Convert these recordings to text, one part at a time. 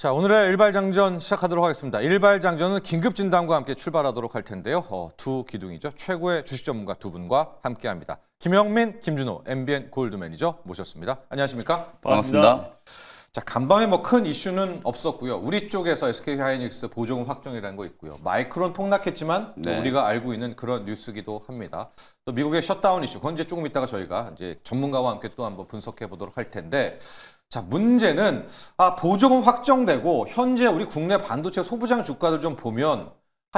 자, 오늘의 일발장전 시작하도록 하겠습니다. 일발장전은 긴급진단과 함께 출발하도록 할 텐데요. 두 기둥이죠. 최고의 주식 전문가 두 분과 함께합니다. 김영민, 김준호, MBN 골드 매니저 모셨습니다. 안녕하십니까? 반갑습니다. 자, 간밤에 큰 이슈는 없었고요. 우리 쪽에서 SK하이닉스 보조금 확정이라는 거 있고요. 마이크론 폭락했지만 또 우리가 알고 있는 그런 뉴스기도 합니다. 또 미국의 셧다운 이슈, 그건 이제 조금 이따가 저희가 이제 전문가와 함께 또 한번 분석해 보도록 할 텐데, 자, 문제는 보조금 확정되고 현재 우리 국내 반도체 소부장 주가들 좀 보면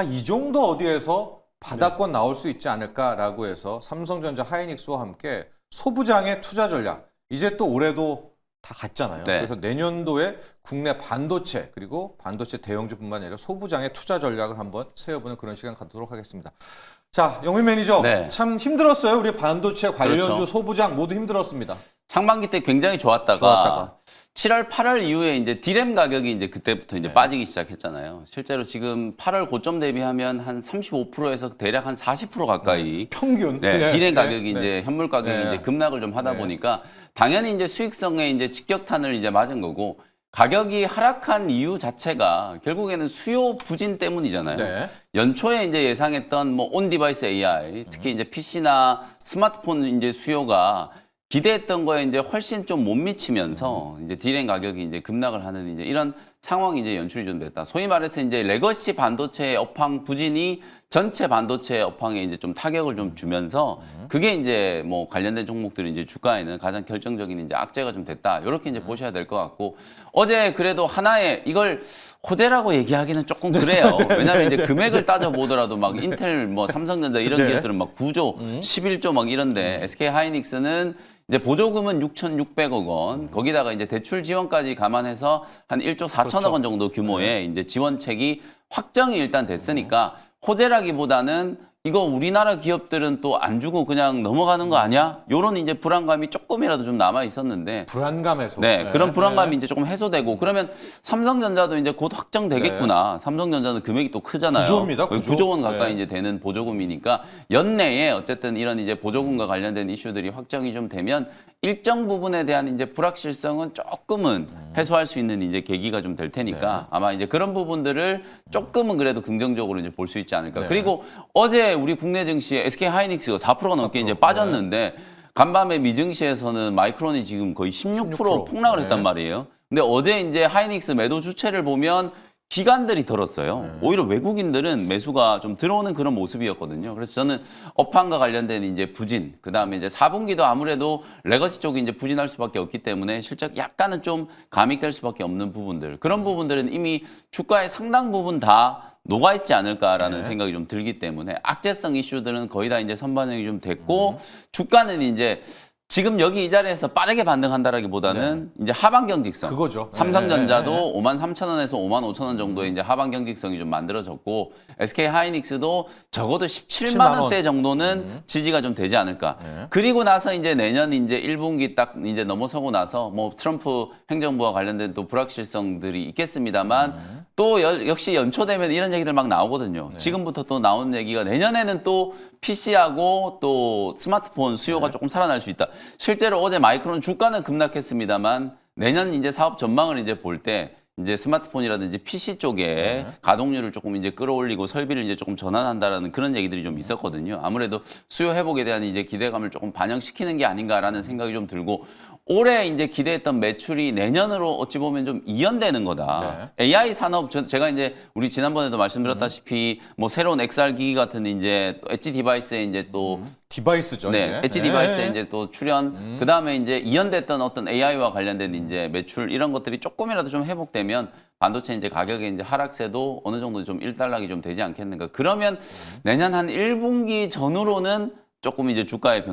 이 정도 어디에서 바닥권 나올 수 있지 않을까라고 해서 삼성전자, 하이닉스와 함께 소부장의 투자 전략, 이제 또 올해도 다 갔잖아요. 그래서 내년도에 국내 반도체 그리고 반도체 대형주뿐만 아니라 소부장의 투자 전략을 한번 세워보는 그런 시간 갖도록 하겠습니다. 자, 영민 매니저, 참 힘들었어요. 우리 반도체 관련주 소부장 모두 힘들었습니다. 상반기 때 굉장히 좋았다가 7월, 8월 이후에 이제 디램 가격이 이제 그때부터 이제 빠지기 시작했잖아요. 실제로 지금 8월 고점 대비하면 한 35%에서 대략 한 40% 가까이 평균 디램 가격이 이제 현물 가격이 이제 급락을 좀 하다 보니까 당연히 이제 수익성에 이제 직격탄을 이제 맞은 거고, 가격이 하락한 이유 자체가 결국에는 수요 부진 때문이잖아요. 연초에 이제 예상했던 온 디바이스 AI, 특히 이제 PC나 스마트폰 이제 수요가 기대했던 거에 이제 훨씬 좀 못 미치면서 이제 디램 가격이 이제 급락을 하는 이제 이런 상황이 이제 연출이 좀 됐다. 소위 말해서 이제 레거시 반도체 업황 부진이 전체 반도체 업황에 이제 좀 타격을 좀 주면서 그게 이제 관련된 종목들이 이제 주가에는 가장 결정적인 이제 악재가 좀 됐다. 이렇게 이제 보셔야 될 것 같고, 어제 그래도 하나의 이걸 호재라고 얘기하기는 조금 그래요. 왜냐하면 이제 금액을 따져 보더라도 막 인텔, 삼성전자 이런 기업들은 막 9조, 11조 막 이런데 SK 하이닉스는 이제 보조금은 6,600억 원, 거기다가 이제 대출 지원까지 감안해서 한 1조 4천억 원 정도 규모의 이제 지원책이 확정이 일단 됐으니까 호재라기보다는 이거 우리나라 기업들은 또 안 주고 그냥 넘어가는 거 아니야? 요런 이제 불안감이 조금이라도 좀 남아 있었는데. 불안감 해소. 그런 불안감이 이제 조금 해소되고, 그러면 삼성전자도 이제 곧 확정되겠구나. 삼성전자는 금액이 또 크잖아요. 9조입니다. 9조 원 가까이 이제 되는 보조금이니까 연내에 어쨌든 이런 이제 보조금과 관련된 이슈들이 확정이 좀 되면 일정 부분에 대한 이제 불확실성은 조금은 해소할 수 있는 이제 계기가 좀 될 테니까 아마 이제 그런 부분들을 조금은 그래도 긍정적으로 이제 볼 수 있지 않을까. 그리고 어제 우리 국내 증시에 SK 하이닉스가 4%가 넘게 이제 빠졌는데 간밤에 미증시에서는 마이크론이 지금 거의 16% 폭락을 했단 말이에요. 근데 어제 이제 하이닉스 매도 주체를 보면 기관들이 들었어요. 오히려 외국인들은 매수가 좀 들어오는 그런 모습이었거든요. 그래서 저는 업황과 관련된 이제 부진, 그 다음에 이제 4분기도 아무래도 레거시 쪽이 이제 부진할 수밖에 없기 때문에 실적 약간은 좀 감익될 수밖에 없는 부분들, 그런 부분들은 이미 주가의 상당 부분 다 녹아있지 않을까라는 생각이 좀 들기 때문에 악재성 이슈들은 거의 다 이제 선반영이 좀 됐고, 주가는 이제 지금 여기 이 자리에서 빠르게 반등한다라기보다는 이제 하방 경직성. 그거죠. 삼성전자도 53,000원에서 55,000원 정도의 이제 하방 경직성이 좀 만들어졌고, SK 하이닉스도 적어도 17만 원대 정도는 지지가 좀 되지 않을까. 그리고 나서 이제 내년 이제 1분기 딱 이제 넘어서고 나서 트럼프 행정부와 관련된 또 불확실성들이 있겠습니다만 또 역시 연초되면 이런 얘기들 막 나오거든요. 지금부터 또 나오는 얘기가 내년에는 또 PC하고 또 스마트폰 수요가 조금 살아날 수 있다. 실제로 어제 마이크론 주가는 급락했습니다만 내년 이제 사업 전망을 이제 볼 때 이제 스마트폰이라든지 PC 쪽에 가동률을 조금 이제 끌어올리고 설비를 이제 조금 전환한다라는 그런 얘기들이 좀 있었거든요. 아무래도 수요 회복에 대한 이제 기대감을 조금 반영시키는 게 아닌가라는 생각이 좀 들고, 올해 이제 기대했던 매출이 내년으로 어찌 보면 좀 이연되는 거다. AI 산업, 제가 이제 우리 지난번에도 말씀드렸다시피 새로운 XR 기기 같은 이제 엣지 디바이스에 이제 또 디바이스죠. 엣지 디바이스에 이제 또 출연, 그 다음에 이제 이연됐던 어떤 AI와 관련된 이제 매출 이런 것들이 조금이라도 좀 회복되면 반도체 이제 가격의 이제 하락세도 어느 정도 좀 일단락이 좀 되지 않겠는가. 그러면 내년 한 1분기 전후로는 조금 이제 주가의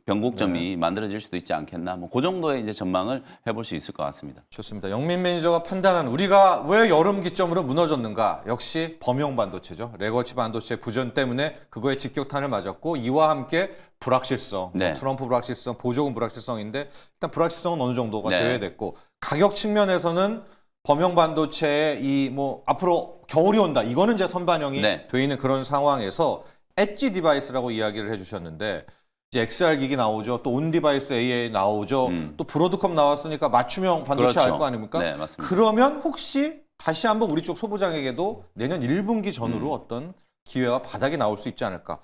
변곡점이 만들어질 수도 있지 않겠나. 그 정도의 이제 전망을 해볼 수 있을 것 같습니다. 좋습니다. 영민 매니저가 판단한 우리가 왜 여름 기점으로 무너졌는가? 역시 범용 반도체죠. 레거시 반도체 부전 때문에 그거에 직격탄을 맞았고, 이와 함께 불확실성, 트럼프 불확실성, 보조금 불확실성인데 일단 불확실성은 어느 정도가 제외됐고, 가격 측면에서는 범용 반도체의 앞으로 겨울이 온다. 이거는 이제 선반영이 돼 있는 그런 상황에서 엣지 디바이스라고 이야기를 해주셨는데, 이제 XR 기기 나오죠. 또 온디바이스 AI 나오죠. 또 브로드컴 나왔으니까 맞춤형 반도체 그렇죠. 알 거 아닙니까? 네, 맞습니다. 그러면 혹시 다시 한번 우리 쪽 소부장에게도 내년 1분기 전후로 어떤 기회와 바닥이 나올 수 있지 않을까?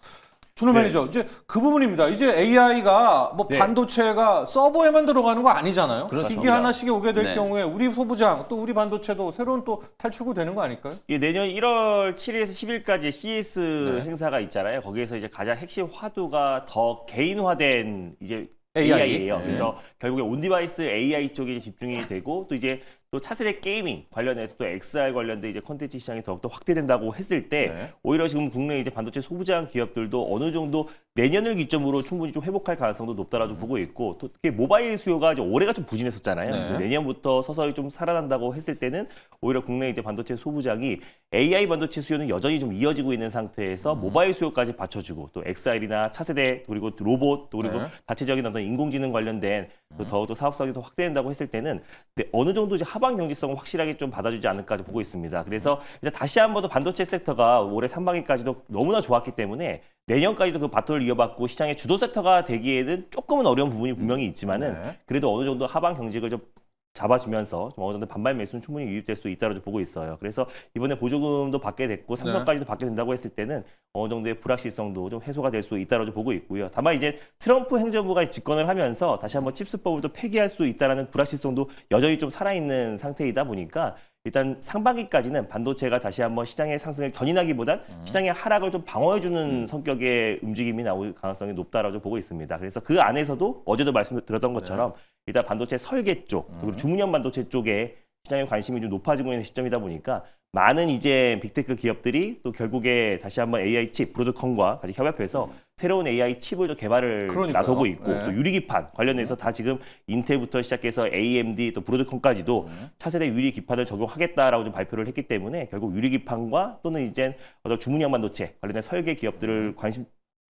준호 네. 매니저, 이제 그 부분입니다. 이제 AI가 뭐 네. 반도체가 서버에만 들어가는 거 아니잖아요. 그렇습니다. 기기 하나씩이 오게 될 네. 경우에 우리 소부장 또 우리 반도체도 새로운 또 탈출구 되는 거 아닐까요? 이 내년 1월 7일에서 10일까지 CES 네. 행사가 있잖아요. 거기에서 이제 가장 핵심 화두가 더 개인화된 이제 AI. AI예요. 네. 그래서 결국에 온디바이스 AI 쪽에 집중이 되고 또 이제 또 차세대 게이밍 관련해서 또 XR 관련된 이제 콘텐츠 시장이 더욱더 확대된다고 했을 때 네. 오히려 지금 국내 이제 반도체 소부장 기업들도 어느 정도 내년을 기점으로 충분히 좀 회복할 가능성도 높다라고 보고 있고 또 특히 모바일 수요가 이제 올해가 좀 부진했었잖아요. 네. 내년부터 서서히 좀 살아난다고 했을 때는 오히려 국내 이제 반도체 소부장이 AI 반도체 수요는 여전히 좀 이어지고 있는 상태에서 모바일 수요까지 받쳐주고 또 XR이나 차세대 그리고 로봇 또 그리고 네. 자체적인 어떤 인공지능 관련된 또 더욱더 사업성이 더 확대된다고 했을 때는 어느 정도 이제 하방 경제성을 확실하게 좀 받아주지 않을까 보고 있습니다. 그래서 이제 다시 한 번 더 반도체 섹터가 올해 상반기까지도 너무나 좋았기 때문에 내년까지도 그 바톤을 이어받고 시장의 주도 섹터가 되기에는 조금은 어려운 부분이 분명히 있지만은 네. 그래도 어느 정도 하방 경직을 좀 잡아주면서 좀 어느 정도 반발 매수는 충분히 유입될 수 있다고 보고 있어요. 그래서 이번에 보조금도 받게 됐고 삼성까지도 받게 된다고 했을 때는 어느 정도의 불확실성도 좀 해소가 될 수 있다고 보고 있고요. 다만 이제 트럼프 행정부가 집권을 하면서 다시 한번 칩스법을 또 폐기할 수 있다는 불확실성도 여전히 좀 살아있는 상태이다 보니까 일단 상반기까지는 반도체가 다시 한번 시장의 상승을 견인하기보단 시장의 하락을 좀 방어해주는 성격의 움직임이 나올 가능성이 높다라고 보고 있습니다. 그래서 그 안에서도 어제도 말씀드렸던 것처럼 일단 반도체 설계 쪽, 그리고 주문형 반도체 쪽에 시장의 관심이 좀 높아지고 있는 시점이다 보니까 많은 이제 빅테크 기업들이 또 결국에 다시 한번 AI 칩, 브로드컴과 같이 협업해서 새로운 AI 칩을 또 개발을 그러니까요. 나서고 있고 네. 또 유리기판 관련해서 다 지금 인텔부터 시작해서 AMD 또 브로드컴까지도 차세대 유리기판을 적용하겠다라고 좀 발표를 했기 때문에 결국 유리기판과 또는 이제 어떤 주문형 반도체 관련된 설계 기업들을 관심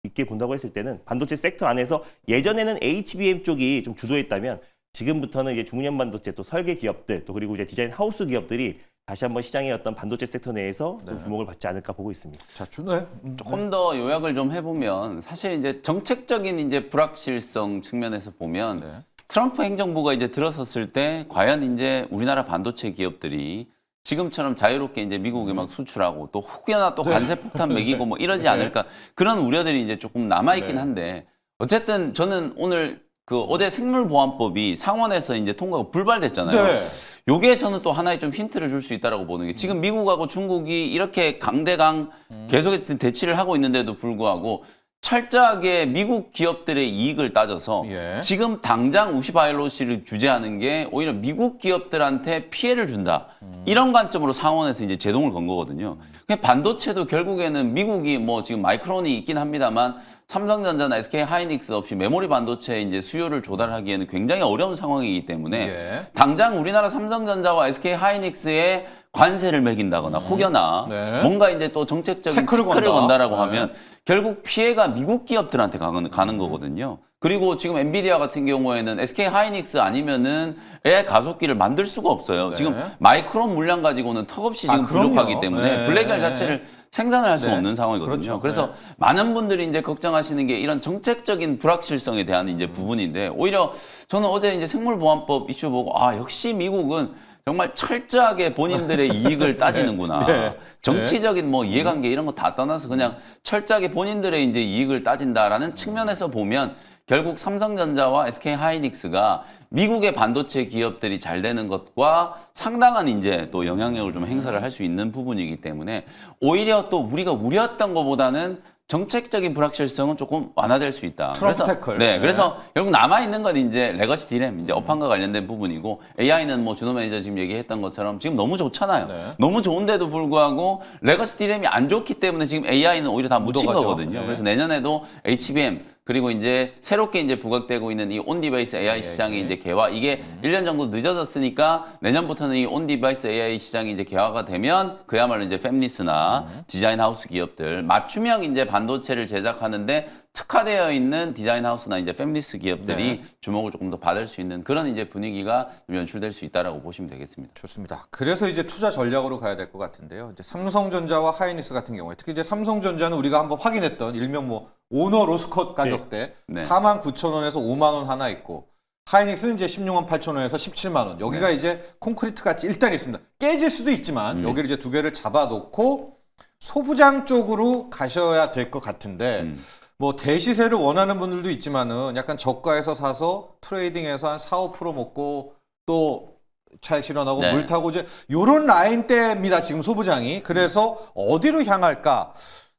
있게 본다고 했을 때는 반도체 섹터 안에서 예전에는 HBM 쪽이 좀 주도했다면 지금부터는 이제 주문형 반도체 또 설계 기업들 또 그리고 이제 디자인 하우스 기업들이 다시 한번 시장의 어떤 반도체 섹터 내에서 좀 주목을 받지 않을까 보고 있습니다. 자, 준호. 조금 더 요약을 좀 해보면 사실 이제 정책적인 이제 불확실성 측면에서 보면 네. 트럼프 행정부가 이제 들어섰을 때 과연 이제 우리나라 반도체 기업들이 지금처럼 자유롭게 이제 미국에 막 수출하고 또 혹여나 또 관세 폭탄 매기고 뭐 이러지 않을까 그런 우려들이 이제 조금 남아있긴 네. 한데 어쨌든 저는 오늘 그 어제 생물보안법이 상원에서 이제 통과가 불발됐잖아요. 네. 요게 저는 또 하나의 좀 힌트를 줄 수 있다라고 보는 게 지금 미국하고 중국이 이렇게 강대강 계속해서 대치를 하고 있는데도 불구하고 철저하게 미국 기업들의 이익을 따져서 예. 지금 당장 우시바이오로시를 규제하는 게 오히려 미국 기업들한테 피해를 준다. 이런 관점으로 상원에서 이제 제동을 건 거거든요. 그러니까 반도체도 결국에는 미국이 뭐 지금 마이크론이 있긴 합니다만 삼성전자나 SK 하이닉스 없이 메모리 반도체 이제 수요를 조달하기에는 굉장히 어려운 상황이기 때문에 예. 당장 우리나라 삼성전자와 SK 하이닉스에 관세를 매긴다거나 혹여나 네. 뭔가 이제 또 정책적인 태클을 태클을 건다. 건다라고 네. 하면 결국 피해가 미국 기업들한테 가는 거거든요. 그리고 지금 엔비디아 같은 경우에는 SK 하이닉스 아니면은 AI 가속기를 만들 수가 없어요. 네. 지금 마이크론 물량 가지고는 턱없이 지금 그럼요. 부족하기 때문에 네. 블랙열 자체를 생산을 할 수 네. 없는 상황이거든요. 그렇죠. 그래서 네. 많은 분들이 이제 걱정하시는 게 이런 정책적인 불확실성에 대한 이제 부분인데 오히려 저는 어제 이제 생물보안법 이슈 보고 아 역시 미국은 정말 철저하게 본인들의 이익을 따지는구나. 네. 정치적인 뭐 이해관계 이런 거 다 떠나서 그냥 철저하게 본인들의 이제 이익을 따진다라는 측면에서 보면 결국 삼성전자와 SK 하이닉스가 미국의 반도체 기업들이 잘 되는 것과 상당한 이제 또 영향력을 좀 행사를 할 수 있는 부분이기 때문에 오히려 또 우리가 우려했던 것보다는 정책적인 불확실성은 조금 완화될 수 있다. 트럼프 태클. 네, 그래서 결국 남아 있는 건 이제 레거시 디램, 이제 업황과 관련된 부분이고 AI는 뭐 준호 매니저 지금 얘기했던 것처럼 지금 너무 좋잖아요. 네. 너무 좋은데도 불구하고 레거시 디램이 안 좋기 때문에 지금 AI는 오히려 다 묻힌 묻어가죠. 거거든요. 네. 그래서 내년에도 HBM 그리고 이제 새롭게 이제 부각되고 있는 이 온디바이스 AI 시장의 이제 개화 이게 1년 정도 늦어졌으니까 내년부터는 이 온디바이스 AI 시장이 이제 개화가 되면 그야말로 이제 팹리스나 디자인 하우스 기업들 맞춤형 이제 반도체를 제작하는데 특화되어 있는 디자인 하우스나 이제 팹리스 기업들이 네. 주목을 조금 더 받을 수 있는 그런 이제 분위기가 좀 연출될 수 있다라고 보시면 되겠습니다. 좋습니다. 그래서 이제 투자 전략으로 가야 될 것 같은데요. 이제 삼성전자와 하이닉스 같은 경우에 특히 이제 삼성전자는 우리가 한번 확인했던 일명 뭐 오너 로스컷 가격대 네. 49,000원에서 5만 원 하나 있고 하이닉스는 이제 16만 8천 원에서 17만 원. 여기가 이제 콘크리트 같이 일단 있습니다. 깨질 수도 있지만 여기를 이제 두 개를 잡아놓고 소부장 쪽으로 가셔야 될 것 같은데 뭐 대시세를 원하는 분들도 있지만은 약간 저가에서 사서 트레이딩해서 한 4, 5% 먹고 또 차익 실현하고 네. 물 타고 이제 요런 라인대입니다. 지금 소부장이. 그래서 어디로 향할까?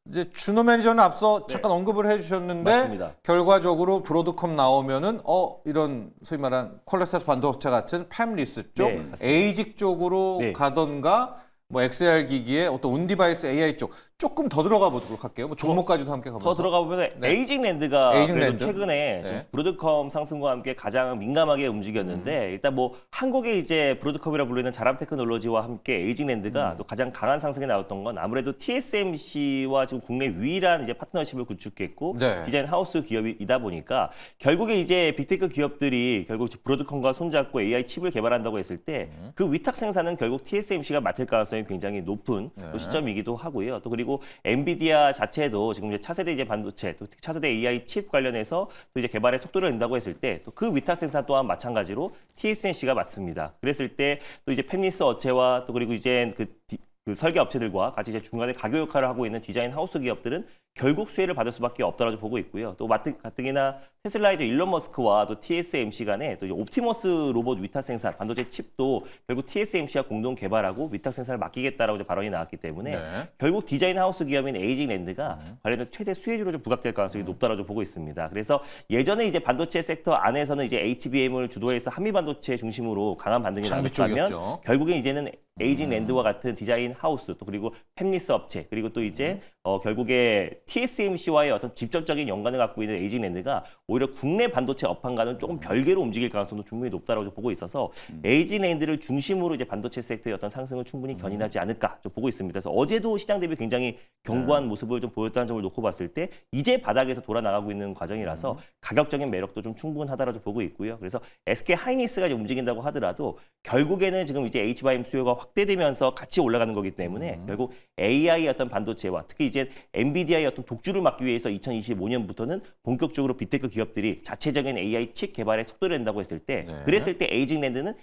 이제 준호 매니저는 앞서 잠깐 언급을 해주셨는데 맞습니다. 결과적으로 브로드컴 나오면은 이런 소위 말한 퀄리터스 반도체 같은 팹리스 쪽, 네, 맞습니다. 에이직 쪽으로 네. 가던가 뭐 XR 기기에 어떤 온디바이스 AI 쪽 조금 더 들어가 보도록 할게요. 뭐 종목까지도 함께 가면서. 더 들어가 보면 네. 에이징랜드가 에이징 그래도 랜드. 최근에 네. 좀 브로드컴 상승과 함께 가장 민감하게 움직였는데 일단 뭐 한국의 이제 브로드컴이라 불리는 자람 테크놀로지와 함께 에이징랜드가 또 가장 강한 상승에 나왔던 건 아무래도 TSMC와 지금 국내 유일한 이제 파트너십을 구축했고 네. 디자인 하우스 기업이다 보니까 결국에 이제 빅테크 기업들이 결국 브로드컴과 손잡고 AI 칩을 개발한다고 했을 때 그 위탁 생산은 결국 TSMC가 맡을 가능성이 굉장히 높은 또 시점이기도 하고요. 또 그리고 엔비디아 자체도 지금 이제 차세대 이제 반도체, 또 차세대 AI 칩 관련해서 또 이제 개발에 속도를 낸다고 했을 때 또 그 위탁 생산 또한 마찬가지로 TSMC가 맡습니다. 그랬을 때 또 이제 팹리스 업체와 또 그리고 이제 그 설계 업체들과 같이 이제 중간에 가교 역할을 하고 있는 디자인 하우스 기업들은 결국 수혜를 받을 수밖에 없다라고 보고 있고요. 또 가뜩이나 테슬라의 일론 머스크와 또 TSMC 간에 또 이제 옵티머스 로봇 위탁 생산 반도체 칩도 결국 TSMC와 공동 개발하고 위탁 생산을 맡기겠다라고 이제 발언이 나왔기 때문에 네. 결국 디자인 하우스 기업인 에이징랜드가 관련해서 최대 수혜주로 좀 부각될 가능성이 높다라고 보고 있습니다. 그래서 예전에 이제 반도체 섹터 안에서는 이제 HBM을 주도해서 한미 반도체 중심으로 강한 반등이 장비 나왔다면 쪽이었죠. 결국엔 이제는 에이징랜드와 같은 디자인 하우스 또 그리고 팹리스 업체 그리고 또 이제 결국에 TSMC와의 어떤 직접적인 연관을 갖고 있는 에이징랜드가 오히려 국내 반도체 업황과는 조금 별개로 움직일 가능성도 충분히 높다라고 보고 있어서 에이징랜드를 중심으로 이제 반도체 섹터의 어떤 상승을 충분히 견인하지 않을까 좀 보고 있습니다. 그래서 어제도 시장 대비 굉장히 견고한 모습을 좀 보였다는 점을 놓고 봤을 때 이제 바닥에서 돌아 나가고 있는 과정이라서 가격적인 매력도 좀 충분하다라고 보고 있고요. 그래서 SK 하이닉스가 이제 움직인다고 하더라도 결국에는 지금 이제 HBM 수요가 확대되면서 같이 올라가는 거기 때문에 결국 AI의 어떤 반도체와 특히 이제 엔비디아의 어떤 독주를 막기 위해서 2025년부터는 본격적으로 빅테크 기업들이 자체적인 AI 칩 개발에 속도를 낸다고 했을 때 네. 그랬을 때 에이징랜드는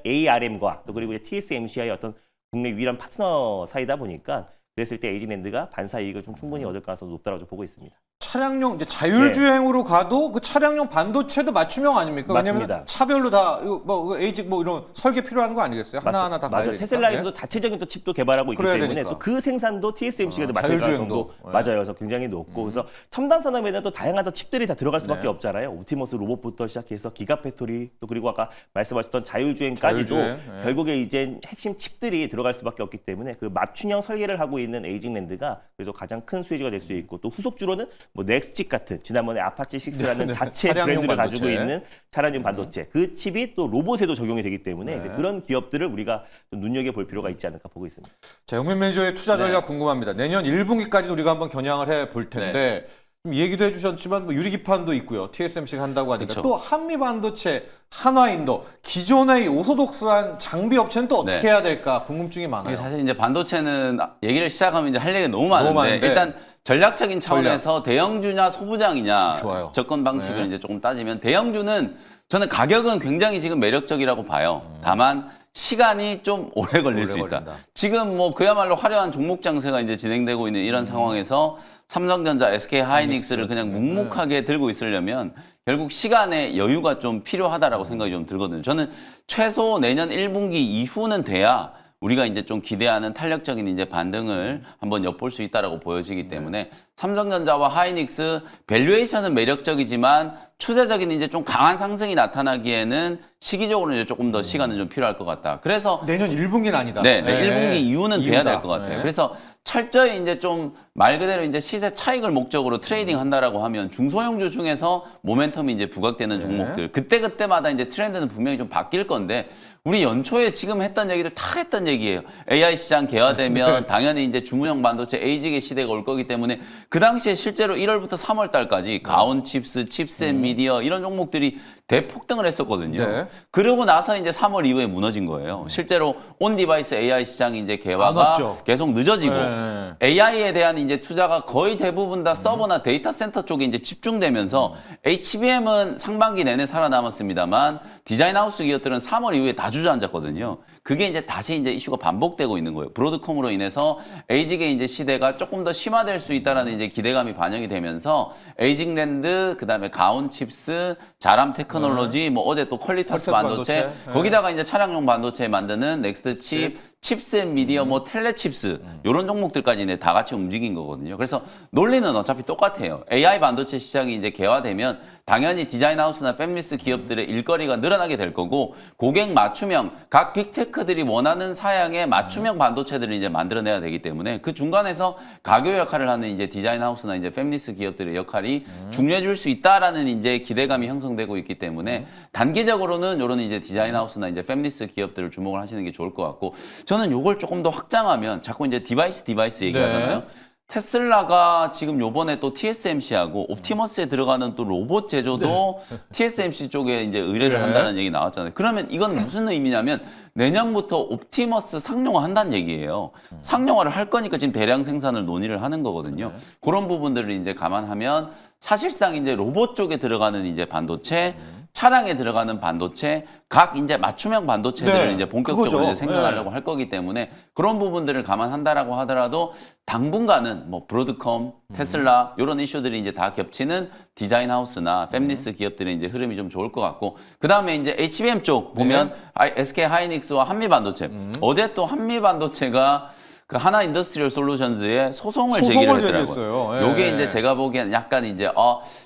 ARM과 또 그리고 이제 TSMC의 어떤 국내 유일한 파트너 사이다 보니까 그랬을 때 에이징랜드가 반사 이익을 좀 충분히 얻을 가능성이 높다고 보고 있습니다. 차량용 이제 자율주행으로 가도 그 차량용 반도체도 맞춤형 아닙니까? 맞습니다. 왜냐면 차별로 다 이거 뭐 에이직 뭐 이런 설계 필요한 거 아니겠어요? 하나하나 다 가야 맞아요. 되니까. 테슬라에서도 자체적인 또 칩도 개발하고 있기 그래야 때문에 되니까. 또 그 생산도 TSMC가 맡을 자율주행도. 가능성도 네. 맞아요. 그래서 굉장히 높고 그래서 첨단 산업에는 또 다양한 또 칩들이 다 들어갈 수밖에 네. 없잖아요. 옵티머스 로봇부터 시작해서 기가팩토리 또 그리고 아까 말씀하셨던 자율주행까지도 자율주행, 네. 결국에 이제 핵심 칩들이 들어갈 수밖에 없기 때문에 그 맞춤형 설계를 하고 있는 에이징랜드가 그래서 가장 큰 수혜주가 될 수 있고 또 후속주로는 뭐 넥스칩 같은 지난번에 아파치 6라는 네. 자체 차량용 브랜드를 반도체. 가지고 있는 차량용 반도체 그 칩이 또 로봇에도 적용이 되기 때문에 이제 그런 기업들을 우리가 좀 눈여겨볼 필요가 있지 않을까 보고 있습니다. 자, 영민 매니저의 투자 전략 궁금합니다. 내년 1분기까지 우리가 한번 겨냥을 해 볼 텐데 좀 얘기도 해주셨지만 뭐 유리기판도 있고요. TSMC가 한다고 하니까 그쵸. 또 한미 반도체, 한화인도 기존의 이 오소독스한 장비 업체는 또 어떻게 네. 해야 될까 궁금증이 이게 많아요. 사실 이제 반도체는 얘기를 시작하면 이제 할 얘기가 너무 많은데, 많은데. 일단 전략적인 차원에서 대형주냐 소부장이냐 좋아요. 접근 방식을 네. 이제 조금 따지면 대형주는 저는 가격은 굉장히 지금 매력적이라고 봐요. 다만 시간이 좀 오래 걸릴 수 있다. 걸린다. 지금 뭐 그야말로 화려한 종목 장세가 이제 진행되고 있는 이런 상황에서 삼성전자, SK 하이닉스를 그냥 묵묵하게 들고 있으려면 결국 시간의 여유가 좀 필요하다라고 생각이 좀 들거든요. 저는 최소 내년 1분기 이후는 돼야 우리가 이제 좀 기대하는 탄력적인 이제 반등을 한번 엿볼 수 있다라고 보여지기 때문에 삼성전자와 하이닉스 밸류에이션은 매력적이지만 추세적인 이제 좀 강한 상승이 나타나기에는 시기적으로 이제 조금 더 시간은 좀 필요할 것 같다. 그래서 내년 1분기는 아니다. 네, 1분기 이후는 돼야 될 이후다. 것 같아요. 네. 그래서 철저히 이제 좀 말 그대로 이제 시세 차익을 목적으로 트레이딩 한다라고 하면 중소형주 중에서 모멘텀이 이제 부각되는 종목들 그때그때마다 이제 트렌드는 분명히 좀 바뀔 건데 우리 연초에 지금 했던 얘기들 다 했던 얘기예요. AI 시장 개화되면 당연히 이제 주문형 반도체 에이직의 시대가 올 거기 때문에 그 당시에 실제로 1월부터 3월 달까지 가온 칩스, 칩셋 미디어 이런 종목들이 대폭등을 했었거든요. 네. 그러고 나서 이제 3월 이후에 무너진 거예요. 실제로 온 디바이스 AI 시장이 이제 안 개화가 왔죠. 계속 늦어지고 네. AI에 대한 이제 투자가 거의 대부분 다 서버나 데이터 센터 쪽에 이제 집중되면서 HBM은 상반기 내내 살아남았습니다만 디자인 하우스 기업들은 3월 이후에 다 주저앉았거든요. 그게 이제 다시 이제 이슈가 반복되고 있는 거예요. 브로드컴으로 인해서 에이직의 이제 시대가 조금 더 심화될 수 있다라는 이제 기대감이 반영이 되면서 에이직랜드, 그다음에 가온 칩스, 자람 테크놀로지, 뭐 어제 또 퀄리터스 반도체, 반도체. 거기다가 이제 차량용 반도체 만드는 넥스트 칩, 칩셋 미디어, 뭐 텔레 칩스 이런 종목들까지 이제 다 같이 움직인 거거든요. 그래서 논리는 어차피 똑같아요. AI 반도체 시장이 이제 개화되면 당연히 디자인 하우스나 팹리스 기업들의 일거리가 늘어나게 될 거고 고객 맞춤형 각 빅테크들이 원하는 사양의 맞춤형 반도체들을 이제 만들어내야 되기 때문에 그 중간에서 가교 역할을 하는 이제 디자인 하우스나 이제 팹리스 기업들의 역할이 중요해질 수 있다라는 이제 기대감이 형성되고 있기 때문에 단기적으로는 이런 이제 디자인 하우스나 이제 팹리스 기업들을 주목을 하시는 게 좋을 것 같고 저는 요걸 조금 더 확장하면 자꾸 이제 디바이스 얘기하잖아요. 테슬라가 지금 요번에 또 TSMC하고 옵티머스에 들어가는 또 로봇 제조도 TSMC 쪽에 이제 의뢰를 한다는 얘기 나왔잖아요. 그러면 이건 무슨 의미냐면 내년부터 옵티머스 상용화 한다는 얘기예요. 상용화를 할 거니까 지금 대량 생산을 논의를 하는 거거든요. 그런 부분들을 이제 감안하면 사실상 이제 로봇 쪽에 들어가는 이제 반도체, 차량에 들어가는 반도체, 각 이제 맞춤형 반도체들을 네, 이제 본격적으로 그거죠. 이제 생산하려고 할 거기 때문에 그런 부분들을 감안한다라고 하더라도 당분간은 뭐 브로드컴, 테슬라 이런 이슈들이 이제 다 겹치는 디자인 하우스나 팹리스 기업들의 이제 흐름이 좀 좋을 것 같고 그 다음에 이제 HBM 쪽 보면 SK 하이닉스와 한미 반도체 어제 또 한미 반도체가 그 하나 인더스트리얼 솔루션즈에 소송을 제기를 했더라고요. 제기했어요. 요게 이제 제가 보기엔 약간 이제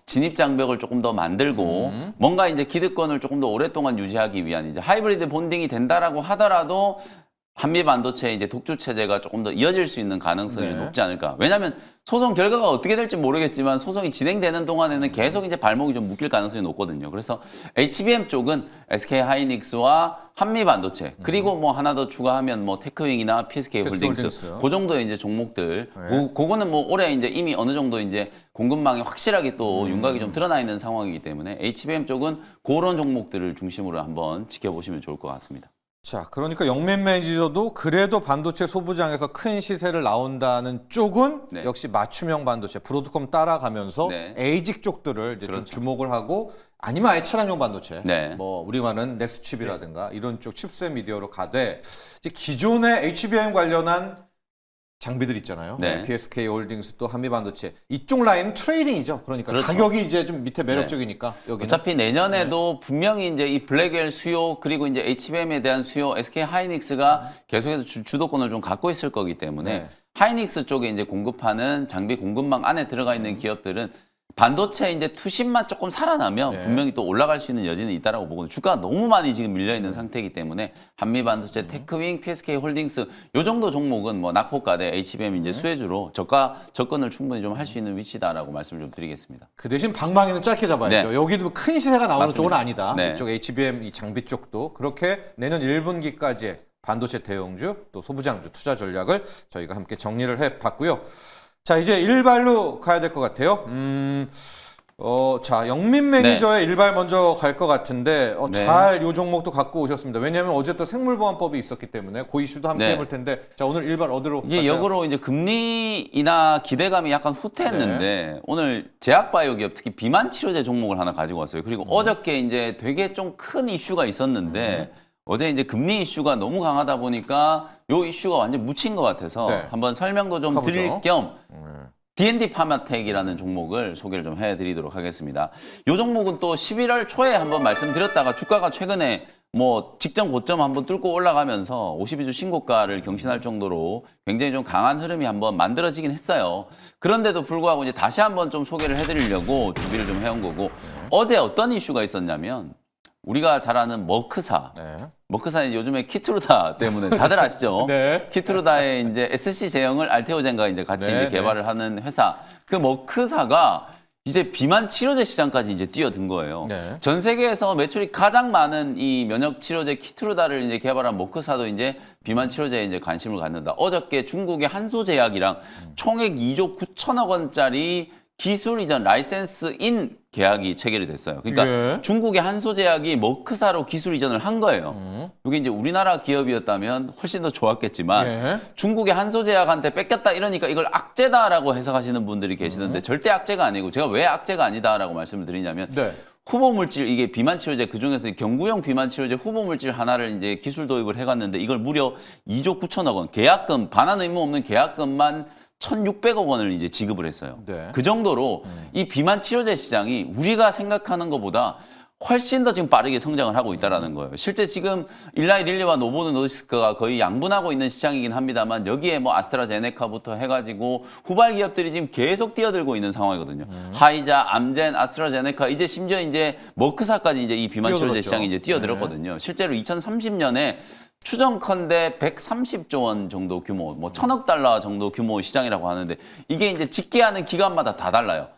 진입 장벽을 조금 더 만들고 뭔가 이제 기득권을 조금 더 오랫동안 유지하기 위한 이제 하이브리드 본딩이 된다라고 하더라도 한미 반도체 이제 독주 체제가 조금 더 이어질 수 있는 가능성이 높지 않을까. 왜냐하면 소송 결과가 어떻게 될지 모르겠지만 소송이 진행되는 동안에는 계속 이제 발목이 좀 묶일 가능성이 높거든요. 그래서 HBM 쪽은 SK 하이닉스와 한미 반도체 그리고 뭐 하나 더 추가하면 뭐 테크윙이나 PSK 홀딩스 그 정도의 이제 종목들 그거는 뭐 올해 이제 이미 어느 정도 이제 공급망이 확실하게 또 윤곽이 좀 드러나 있는 상황이기 때문에 HBM 쪽은 그런 종목들을 중심으로 한번 지켜보시면 좋을 것 같습니다. 자, 그러니까 영맨 매니저도 그래도 반도체 소부장에서 큰 시세를 나온다는 쪽은 역시 맞춤형 반도체, 브로드컴 따라가면서 에이직 쪽들을 이제 좀 주목을 하고 아니면 아예 차량용 반도체, 뭐 우리가 아는 넥스칩이라든가 이런 쪽 칩셋 미디어로 가되 이제 기존의 HBM 관련한 장비들 있잖아요. PSK 홀딩스 또 한미 반도체 이쪽 라인은 트레이딩이죠. 그러니까 가격이 이제 좀 밑에 매력적이니까 여기는 어차피 내년에도 분명히 이제 이 블랙웰 수요 그리고 이제 HBM에 대한 수요 SK 하이닉스가 계속해서 주도권을 좀 갖고 있을 거기 때문에 하이닉스 쪽에 이제 공급하는 장비 공급망 안에 들어가 있는 기업들은 반도체 이제 투심만 조금 살아나면 분명히 또 올라갈 수 있는 여지는 있다라고 보거든요. 주가가 너무 많이 지금 밀려 있는 상태이기 때문에 한미 반도체, 테크윙, PSK 홀딩스 요 정도 종목은 뭐 낙폭가대 HBM 이제 수혜주로 저가 접근을 충분히 좀 할 수 있는 위치다라고 말씀을 좀 드리겠습니다. 그 대신 방망이는 짧게 잡아야죠. 여기도 큰 시세가 나오는 쪽은 아니다. 이쪽 HBM 이 장비 쪽도 그렇게 내년 1분기까지의 반도체 대형주 또 소부장주 투자 전략을 저희가 함께 정리를 해봤고요. 자, 이제 일발로 가야 될 것 같아요. 자, 영민 매니저의 일발 먼저 갈 것 같은데 잘 요 종목도 갖고 오셨습니다. 왜냐하면 어제 또 생물보안법이 있었기 때문에 그 이슈도 함께 해볼 텐데 자, 오늘 일발 어디로 갈까요? 이게 역으로 이제 금리나 기대감이 약간 후퇴했는데 오늘 제약바이오 기업 특히 비만 치료제 종목을 하나 가지고 왔어요. 그리고 어저께 이제 되게 좀 큰 이슈가 있었는데 어제 이제 금리 이슈가 너무 강하다 보니까 요 이슈가 완전 묻힌 것 같아서 한번 설명도 좀 드릴 겸 D&D 파마텍이라는 종목을 소개를 좀 해드리도록 하겠습니다. 요 종목은 또 11월 초에 한번 말씀드렸다가 주가가 최근에 뭐 직전 고점 한번 뚫고 올라가면서 52주 신고가를 경신할 정도로 굉장히 좀 강한 흐름이 한번 만들어지긴 했어요. 그런데도 불구하고 이제 다시 한번 좀 소개를 해드리려고 준비를 좀 해온 거고 어제 어떤 이슈가 있었냐면 우리가 잘 아는 머크사. 머크사는 요즘에 키트루다 때문에 다들 아시죠? 키트루다의 이제 SC 제형을 알테오젠과 이제 같이 이제 개발을 하는 회사. 그 머크사가 이제 비만 치료제 시장까지 이제 뛰어든 거예요. 네. 전 세계에서 매출이 가장 많은 이 면역 치료제 키트루다를 이제 개발한 모크사도 이제 비만 치료제에 이제 관심을 갖는다. 어저께 중국의 한소제약이랑 총액 2조 9천억 원짜리 기술 이전 라이센스인 계약이 체결이 됐어요. 그러니까 예. 중국의 한소제약이 머크사로 기술 이전을 한 거예요. 이게 이제 우리나라 기업이었다면 훨씬 더 좋았겠지만 예. 중국의 한소제약한테 뺏겼다 이러니까 이걸 악재다라고 해석하시는 분들이 계시는데 절대 악재가 아니고 제가 왜 악재가 아니다라고 말씀을 드리냐면 네. 후보 물질 이게 비만 치료제 그중에서 경구용 비만 치료제 후보 물질 하나를 이제 기술 도입을 해갔는데 이걸 무려 2조 9천억 원 계약금 반환 의무 없는 계약금만 1,600억 원을 이제 지급을 했어요. 네. 그 정도로 이 비만 치료제 시장이 우리가 생각하는 것보다 훨씬 더 지금 빠르게 성장을 하고 있다라는 거예요. 실제 지금 일라이 릴리와 노보노 노디스크가 거의 양분하고 있는 시장이긴 합니다만 여기에 뭐 아스트라제네카부터 해가지고 후발 기업들이 지금 계속 뛰어들고 있는 상황이거든요. 하이자, 암젠, 아스트라제네카 이제 심지어 이제 머크사까지 이제 이 비만 치료제 뛰어들었죠. 시장이 이제 뛰어들었거든요. 실제로 2030년에 추정컨대 130조 원 정도 규모, 뭐 1,000억 달러 정도 규모 시장이라고 하는데 이게 이제 집계하는 기관마다 다 달라요.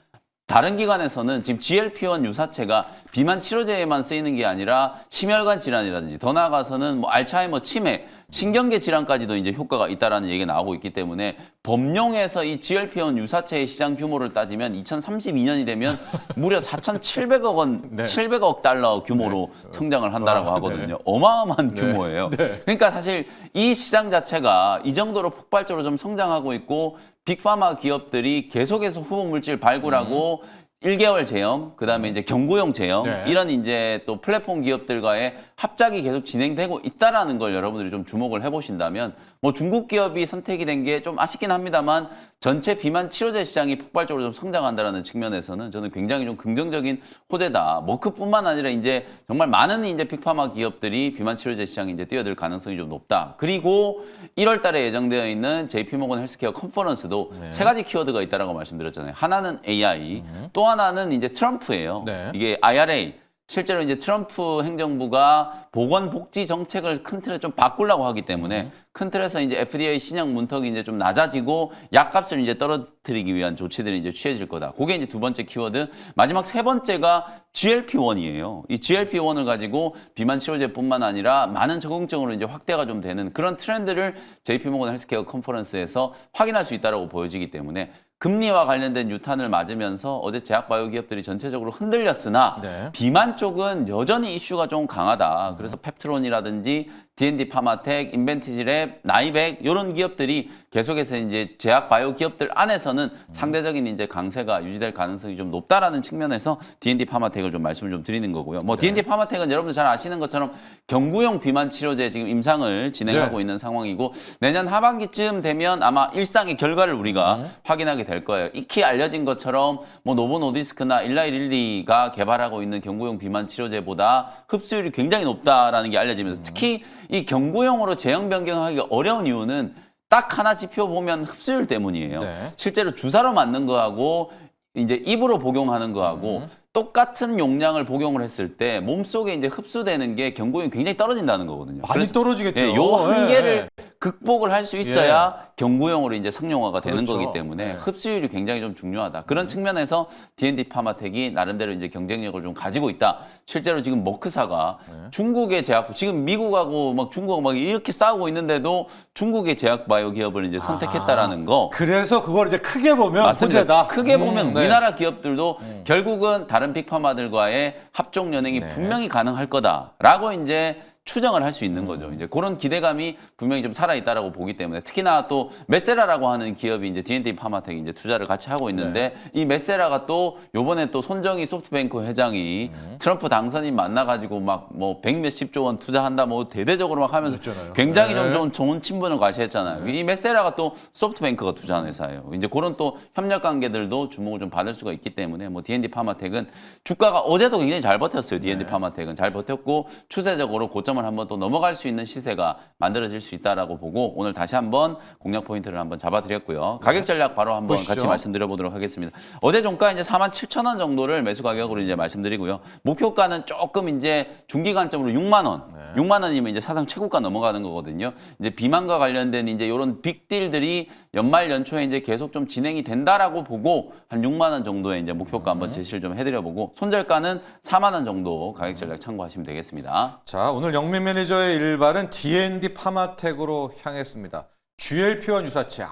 다른 기관에서는 지금 GLP-1 유사체가 비만 치료제에만 쓰이는 게 아니라 심혈관 질환이라든지 더 나아가서는 뭐 알츠하이머, 치매, 신경계 질환까지도 이제 효과가 있다라는 얘기가 나오고 있기 때문에 범용에서 이 GLP-1 유사체의 시장 규모를 따지면 2032년이 되면 무려 4,700억 원, 네. 700억 달러 규모로 성장을 한다라고 하거든요. 어마어마한 규모예요. 그러니까 사실 이 시장 자체가 이 정도로 폭발적으로 좀 성장하고 있고 빅파마 기업들이 계속해서 후보 물질 발굴하고 1개월 제형, 그다음에 이제 경구용 제형 네. 이런 이제 또 플랫폼 기업들과의 합작이 계속 진행되고 있다라는 걸 여러분들이 좀 주목을 해보신다면 뭐 중국 기업이 선택이 된 게 좀 아쉽긴 합니다만 전체 비만 치료제 시장이 폭발적으로 좀 성장한다라는 측면에서는 저는 굉장히 좀 긍정적인 호재다. 머크뿐만 아니라 이제 정말 많은 이제 빅파마 기업들이 비만 치료제 시장에 이제 뛰어들 가능성이 좀 높다. 그리고 1월달에 예정되어 있는 JP모건 헬스케어 컨퍼런스도 세 가지 키워드가 있다라고 말씀드렸잖아요. 하나는 AI, 또 하나는 이제 트럼프예요. 네. 이게 IRA. 실제로 이제 트럼프 행정부가 보건복지 정책을 큰 틀에 좀 바꾸려고 하기 때문에 큰 틀에서 이제 FDA 신약 문턱이 이제 좀 낮아지고 약값을 이제 떨어뜨리기 위한 조치들이 이제 취해질 거다. 그게 이제 두 번째 키워드. 마지막 세 번째가 GLP-1이에요. 이 GLP-1을 가지고 비만 치료제뿐만 아니라 많은 적응증으로 이제 확대가 좀 되는 그런 트렌드를 JP모건 헬스케어 컨퍼런스에서 확인할 수 있다라고 보여지기 때문에 금리와 관련된 유탄을 맞으면서 어제 제약바이오 기업들이 전체적으로 흔들렸으나 네. 비만 쪽은 여전히 이슈가 좀 강하다. 그래서 펩트론이라든지 D&D 파마텍, 인벤티지랩, 나이백 이런 기업들이 계속해서 이제 제약바이오 기업들 안에서는 상대적인 이제 강세가 유지될 가능성이 좀 높다라는 측면에서 D&D 파마텍을 좀 말씀을 좀 드리는 거고요. 뭐 D&D 파마텍은 여러분들 잘 아시는 것처럼 경구용 비만 치료제 지금 임상을 진행하고 네. 있는 상황이고 내년 하반기쯤 되면 아마 일상의 결과를 우리가 확인하게 될 거예요. 익히 알려진 것처럼 뭐 노보노디스크나 일라이 릴리가 개발하고 있는 경구용 비만 치료제보다 흡수율이 굉장히 높다라는 게 알려지면서 특히 이 경구용으로 제형 변경하기가 어려운 이유는 딱 하나 지표 보면 흡수율 때문이에요. 네. 실제로 주사로 맞는 거하고 이제 입으로 복용하는 거하고 똑같은 용량을 복용을 했을 때 몸속에 이제 흡수되는 게 경구용이 굉장히 떨어진다는 거거든요. 많이 그래서 떨어지겠죠. 예, 요 한계를 예. 극복을 할 수 있어야 경구용으로 이제 상용화가 되는 그렇죠. 거기 때문에 네. 흡수율이 굉장히 좀 중요하다. 그런 측면에서 D&D 파마텍이 나름대로 이제 경쟁력을 좀 가지고 있다. 실제로 지금 머크사가 중국의 제약, 지금 미국하고 막 중국하고 막 이렇게 싸우고 있는데도 중국의 제약 바이오 기업을 이제 선택했다라는 거. 그래서 그걸 이제 크게 보면 맞습니다. 호재다. 크게 보면 네. 우리나라 기업들도 결국은 다른 빅파마들과의 합종 연행이 네. 분명히 가능할 거다라고 이제 추정을 할 수 있는 거죠. 이제 그런 기대감이 분명히 좀 살아 있다라고 보기 때문에 특히나 또 메세라라고 하는 기업이 이제 D&D 파마텍이 이제 투자를 같이 하고 있는데 이 메세라가 또 요번에 또 손정희 소프트뱅크 회장이 트럼프 당선인 만나가지고 막 뭐 100몇십조 원 투자한다 뭐 대대적으로 막 하면서 그랬잖아요. 굉장히 네. 좀 좋은 친분을 과시했잖아요. 이 메세라가 또 소프트뱅크가 투자한 회사예요. 이제 그런 또 협력 관계들도 주목을 좀 받을 수가 있기 때문에 뭐 D&D 파마텍은 주가가 어제도 굉장히 잘 버텼어요. D&D 파마텍은 잘 버텼고 추세적으로 고점 고점을 한번 또 넘어갈 수 있는 시세가 만들어질 수 있다라고 보고 오늘 다시 한번 공략 포인트를 한번 잡아드렸고요. 가격 전략 바로 한번 보시죠. 같이 말씀드려보도록 하겠습니다. 어제 종가 이제 47,000원 정도를 매수 가격으로 이제 말씀드리고요. 목표가는 조금 이제 중기 관점으로 6만 원, 6만 원이면 이제 사상 최고가 넘어가는 거거든요. 이제 비만과 관련된 이제 이런 빅딜들이 연말 연초에 이제 계속 좀 진행이 된다라고 보고 한 6만 원 정도의 이제 목표가 한번 제시를 좀 해드려보고 손절가는 4만 원 정도 가격 전략 참고하시면 되겠습니다. 자, 오늘 영민 매니저의 일발은 D&D 파마텍으로 향했습니다. GLP-1 유사체.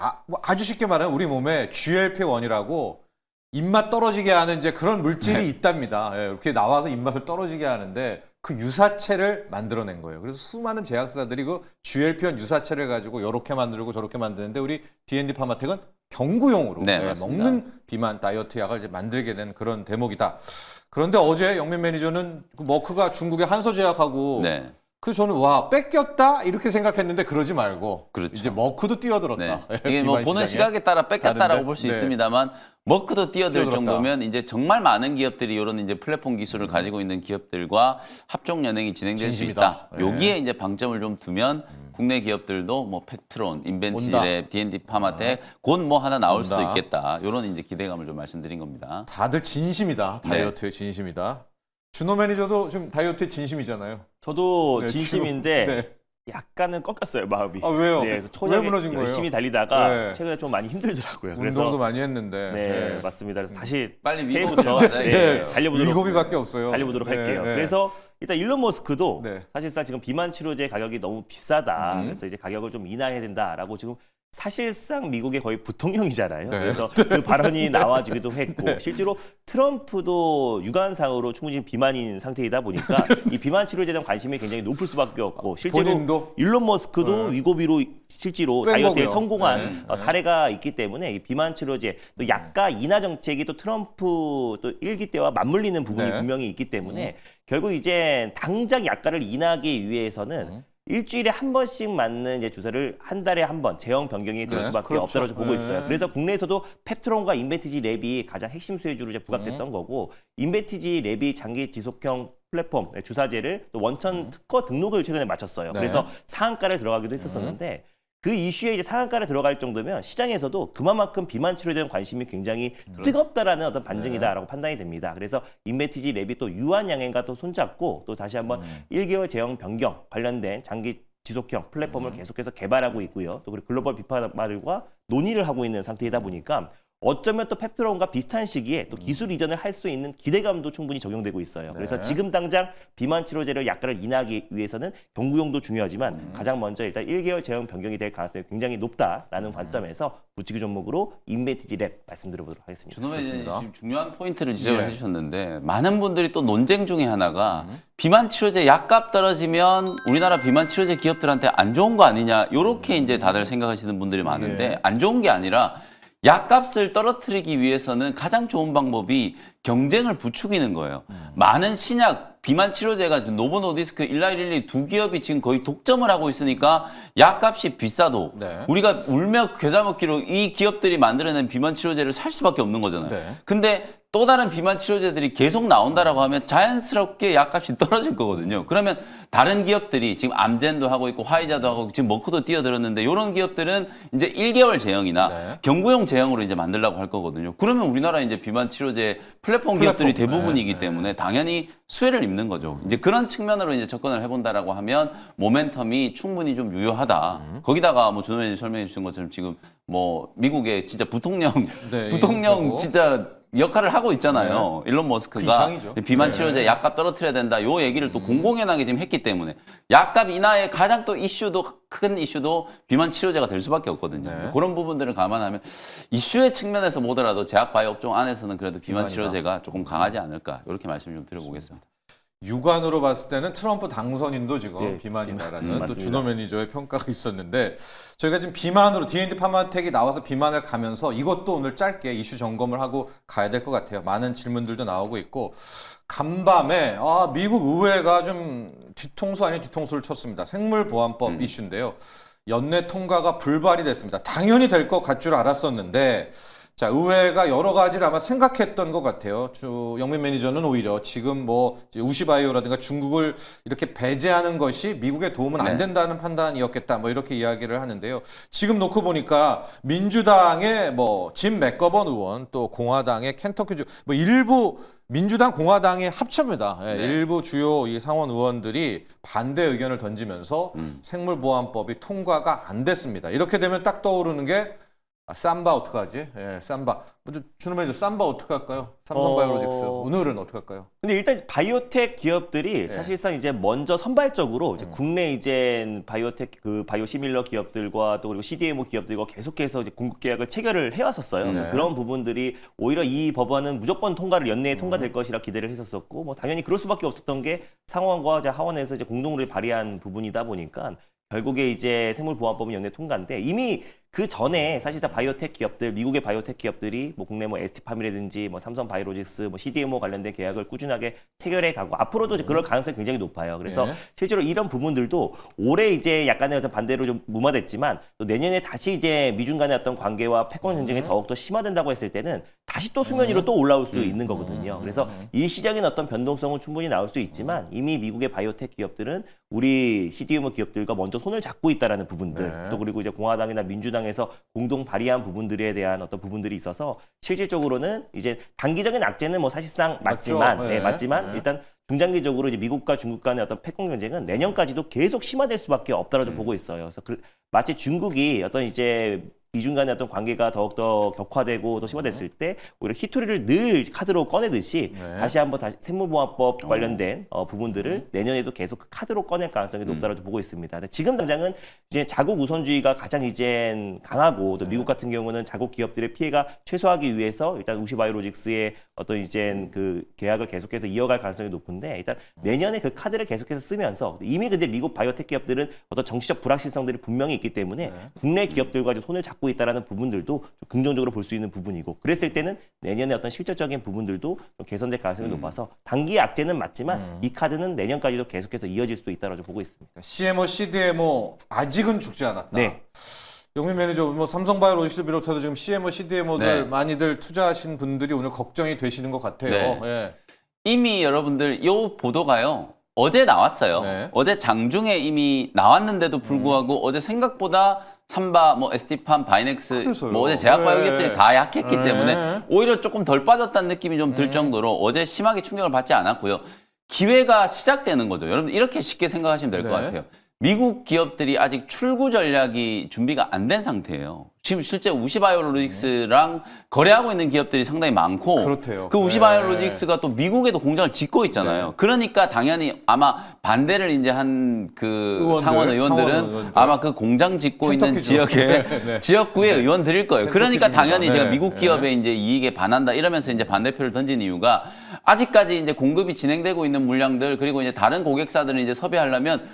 아주 쉽게 말하면 우리 몸에 GLP-1이라고 입맛 떨어지게 하는 이제 그런 물질이 있답니다. 예, 이렇게 나와서 입맛을 떨어지게 하는데 그 유사체를 만들어낸 거예요. 그래서 수많은 제약사들이 그 GLP-1 유사체를 가지고 이렇게 만들고 저렇게 만드는데 우리 D&D 파마텍은 경구용으로 네, 예, 맞습니다. 먹는 비만 다이어트 약을 이제 만들게 된 그런 대목이다. 그런데 어제 영민 매니저는 그 머크가 중국의 한소제약하고 네. 그래서 저는 와 뺏겼다 이렇게 생각했는데 그러지 말고 그렇죠. 이제 머크도 뛰어들었다. 네. 이게 뭐 비만 보는 시장에. 시각에 따라 뺏겼다라고 다른데? 볼 수 네. 있습니다만 머크도 뛰어들 뛰어들었다. 정도면 이제 정말 많은 기업들이 이런 이제 플랫폼 기술을 가지고 있는 기업들과 합종 연행이 진행될 진심이다. 수 있다. 네. 여기에 이제 방점을 좀 두면 국내 기업들도 뭐 팩트론, 인벤티랩, D&D 파마텍 곧 뭐 하나 나올 수도 온다. 있겠다. 이런 이제 기대감을 좀 말씀드린 겁니다. 다들 진심이다. 다이어트에 진심이다. 준호 매니저도 좀 다이어트에 진심이잖아요. 저도 네, 진심인데 네. 약간은 꺾였어요 마음이. 아, 왜요? 네, 그래서 왜 초장에 무너진 거예요? 열심히 달리다가 네. 최근에 좀 많이 힘들더라고요. 운동도 많이 했는데. 네, 맞습니다. 그래서 다시 빨리 새해부터 위로 들어가자. 네, 달려보도록 위고비밖에 없어요. 달려보도록 네, 할게요. 네. 그래서 일단 일론 머스크도 네. 사실상 지금 비만 치료제 가격이 너무 비싸다. 그래서 이제 가격을 좀 인하해야 된다라고 지금 사실상 미국의 거의 부통령이잖아요. 네. 그래서 그 발언이 나와주기도 했고 실제로 트럼프도 유관상으로 충분히 비만인 상태이다 보니까 이 비만 치료제에 대한 관심이 굉장히 높을 수밖에 없고 실제로 본인도? 일론 머스크도 네. 위고비로 실제로 뺀 다이어트에 거고요. 성공한 네. 사례가 있기 때문에 이 비만 치료제 또 약가 인하 정책이 또 트럼프 또 일기 때와 맞물리는 부분이 네. 분명히 있기 때문에 결국 이제 당장 약가를 인하하기 위해서는 일주일에 한 번씩 맞는 이제 주사를 한 달에 한 번 제형 변경이 될 네, 수밖에 그렇죠. 없다고 보고 네. 있어요. 그래서 국내에서도 펩트론과 인베티지 랩이 가장 핵심 수혜주로 이제 부각됐던 거고 인베티지 랩이 장기 지속형 플랫폼 주사제를 또 원천 특허 등록을 최근에 마쳤어요. 네. 그래서 상한가를 들어가기도 했었었는데 그 이슈에 이제 상한가를 들어갈 정도면 시장에서도 그만큼 비만 치료에 대한 관심이 굉장히 뜨겁다라는 어떤 반증이다라고 판단이 됩니다. 그래서 인베티지 랩이 또 유한 양행과 또 손잡고 또 다시 한번 1개월 제형 변경 관련된 장기 지속형 플랫폼을 계속해서 개발하고 있고요. 또 그리고 글로벌 비파마들과 논의를 하고 있는 상태이다 보니까 어쩌면 또 펩트론과 비슷한 시기에 또 기술 이전을 할 수 있는 기대감도 충분히 적용되고 있어요. 그래서 지금 당장 비만 치료제를 약가를 인하하기 위해서는 경구용도 중요하지만 가장 먼저 일단 1개월 제형 변경이 될 가능성이 굉장히 높다라는 관점에서 부치기 종목으로 인베티지 랩 말씀드려보도록 하겠습니다. 준호맨이 좋습니다. 지금 중요한 포인트를 지적을 예. 해주셨는데 많은 분들이 또 논쟁 중에 하나가 비만 치료제 약값 떨어지면 우리나라 비만 치료제 기업들한테 안 좋은 거 아니냐 이렇게 이제 다들 생각하시는 분들이 많은데 예. 안 좋은 게 아니라 약값을 떨어뜨리기 위해서는 가장 좋은 방법이 경쟁을 부추기는 거예요. 많은 신약 비만 치료제가 노보노디스크, 일라일릴리 두 기업이 지금 거의 독점을 하고 있으니까 약값이 비싸도 네. 우리가 울며 겨자 먹기로 이 기업들이 만들어낸 비만 치료제를 살 수밖에 없는 거잖아요. 네. 근데 또 다른 비만 치료제들이 계속 나온다라고 하면 자연스럽게 약값이 떨어질 거거든요. 그러면 다른 기업들이 지금 암젠도 하고 있고 화이자도 하고 지금 머크도 뛰어들었는데 이런 기업들은 이제 1개월 제형이나 네. 경구용 제형으로 이제 만들려고 할 거거든요. 그러면 우리나라 이제 비만 치료제 플랫폼 기업들이 대부분이기 때문에 당연히 수혜를 입는 거죠. 이제 그런 측면으로 이제 접근을 해본다라고 하면 모멘텀이 충분히 좀 유효하다. 거기다가 뭐 준호맨이 설명해 주신 것처럼 지금 뭐 미국의 진짜 부통령 네, 부통령 이거. 진짜 역할을 하고 있잖아요. 일론 머스크가 그 이상이죠. 비만 네. 치료제 약값 떨어뜨려야 된다. 요 얘기를 또 공공연하게 지금 했기 때문에 약값 인하의 가장 또 이슈도 큰 이슈도 비만 치료제가 될 수밖에 없거든요. 네. 그런 부분들을 감안하면 이슈의 측면에서 보더라도 제약 바이오 업종 안에서는 그래도 비만 비만이다. 치료제가 조금 강하지 않을까 이렇게 말씀 좀 드려보겠습니다. 육안으로 봤을 때는 트럼프 당선인도 지금 네, 비만이다라는 또 맞습니다. 준호 매니저의 평가가 있었는데 저희가 지금 비만으로 D&D 파마텍이 나와서 비만을 가면서 이것도 오늘 짧게 이슈 점검을 하고 가야 될 것 같아요. 많은 질문들도 나오고 있고 간밤에 미국 의회가 좀 뒤통수 아닌 뒤통수를 쳤습니다. 생물보안법 이슈인데요. 연내 통과가 불발이 됐습니다. 당연히 될 것 같 줄 알았었는데 자, 의회가 여러 가지를 아마 생각했던 것 같아요. 영민 매니저는 오히려 지금 뭐 우시바이오라든가 중국을 이렇게 배제하는 것이 미국에 도움은 안 된다는 판단이었겠다. 뭐 이렇게 이야기를 하는데요. 지금 놓고 보니까 민주당의 뭐 짐 맥거번 의원 또 공화당의 켄터키주 뭐 일부 민주당 공화당의 합쳐입니다. 예, 일부 주요 이 상원 의원들이 반대 의견을 던지면서 생물보안법이 통과가 안 됐습니다. 이렇게 되면 딱 떠오르는 게 삼바 어떡하지? 예, 삼바. 먼저 준호 매니저 삼바 어떡할까요? 삼성바이오로직스. 오늘은 어떡할까요? 근데 일단 바이오텍 기업들이 사실상 이제 먼저 선발적으로 이제 국내 이제 바이오텍 그 바이오시밀러 기업들과 또 그리고 CDMO 기업들과 계속해서 이제 공급 계약을 체결을 해왔었어요. 그래서 그런 부분들이 오히려 이 법안은 무조건 통과를 연내에 통과될 것이라 기대를 했었었고, 뭐 당연히 그럴 수밖에 없었던 게 상원과 이제 하원에서 이제 공동으로 발의한 부분이다 보니까 결국에 이제 생물보안법은 연내 통과인데 이미 그 전에 사실상 바이오텍 기업들, 미국의 바이오텍 기업들이 뭐 국내 뭐 ST팜이라든지 뭐 삼성바이오로직스, 뭐 CDMO 관련된 계약을 꾸준하게 체결해 가고 앞으로도 이제 그럴 가능성이 굉장히 높아요. 그래서 실제로 이런 부분들도 올해 이제 약간의 어떤 반대로 좀 무마됐지만 또 내년에 다시 이제 미중 간의 어떤 관계와 패권 전쟁이 더욱더 심화된다고 했을 때는 다시 또 수면 위로 또 올라올 수 있는 거거든요. 그래서 이 시장인 어떤 변동성은 충분히 나올 수 있지만 이미 미국의 바이오텍 기업들은 우리 CDMO 기업들과 먼저 손을 잡고 있다라는 부분들, 또 그리고 이제 공화당이나 민주당에서 공동 발의한 부분들에 대한 어떤 부분들이 있어서 실질적으로는 이제 단기적인 악재는 뭐 사실상 맞지만, 맞지만 일단 중장기적으로 이제 미국과 중국 간의 어떤 패권 경쟁은 내년까지도 계속 심화될 수밖에 없다라고 보고 있어요. 그래서 마치 중국이 어떤 이제 미중 간의 어떤 관계가 더욱더 격화되고 더 심화됐을 때 오히려 히토리를 늘 카드로 꺼내듯이 다시 한번 생물보안법 관련된 부분들을 내년에도 계속 그 카드로 꺼낼 가능성이 높다고 보고 있습니다. 근데 지금 당장은 이제 자국 우선주의가 가장 이제 강하고 또 미국 같은 경우는 자국 기업들의 피해가 최소화하기 위해서 일단 우시바이오로직스의 어떤 이제 그 계약을 계속해서 이어갈 가능성이 높은데 일단 내년에 그 카드를 계속해서 쓰면서 이미 근데 미국 바이오텍 기업들은 어떤 정치적 불확실성들이 분명히 있기 때문에 국내 기업들과 이제 손을 잡고 있다라는 부분들도 좀 긍정적으로 볼 수 있는 부분이고 그랬을 때는 내년에 어떤 실질적인 부분들도 좀 개선될 가능성이 높아서 단기 악재는 맞지만 이 카드는 내년까지도 계속해서 이어질 수도 있다고 보고 있습니다. CMO, CDMO 아직은 죽지 않았다. 네. 영민 매니저, 뭐 삼성바이오로직스 비롯해서 지금 CMO, CDMO들 많이들 투자하신 분들이 오늘 걱정이 되시는 것 같아요. 네. 예. 이미 여러분들 이 보도가요. 어제 나왔어요. 어제 장중에 이미 나왔는데도 불구하고 어제 생각보다 삼바, 뭐 ST팜, 바이넥스, 그래서요. 뭐 어제 제약바이오 기업들이 다 약했기 때문에 오히려 조금 덜 빠졌다는 느낌이 좀 들 정도로 어제 심하게 충격을 받지 않았고요. 기회가 시작되는 거죠. 여러분 이렇게 쉽게 생각하시면 될 것 같아요. 미국 기업들이 아직 출구 전략이 준비가 안 된 상태예요. 지금 실제 우시바이오로직스랑 거래하고 있는 기업들이 상당히 많고 그렇대요. 그 우시바이오로직스가 또 미국에도 공장을 짓고 있잖아요. 그러니까 당연히 아마 반대를 이제 한 그 상원 의원들은 아마 그 공장 짓고 있는 지역의 지역구의 의원들일 거예요. 그러니까 당연히 제가 미국 기업의 이제 이익에 반한다 이러면서 이제 반대표를 던진 이유가 아직까지 이제 공급이 진행되고 있는 물량들 그리고 이제 다른 고객사들을 이제 섭외하려면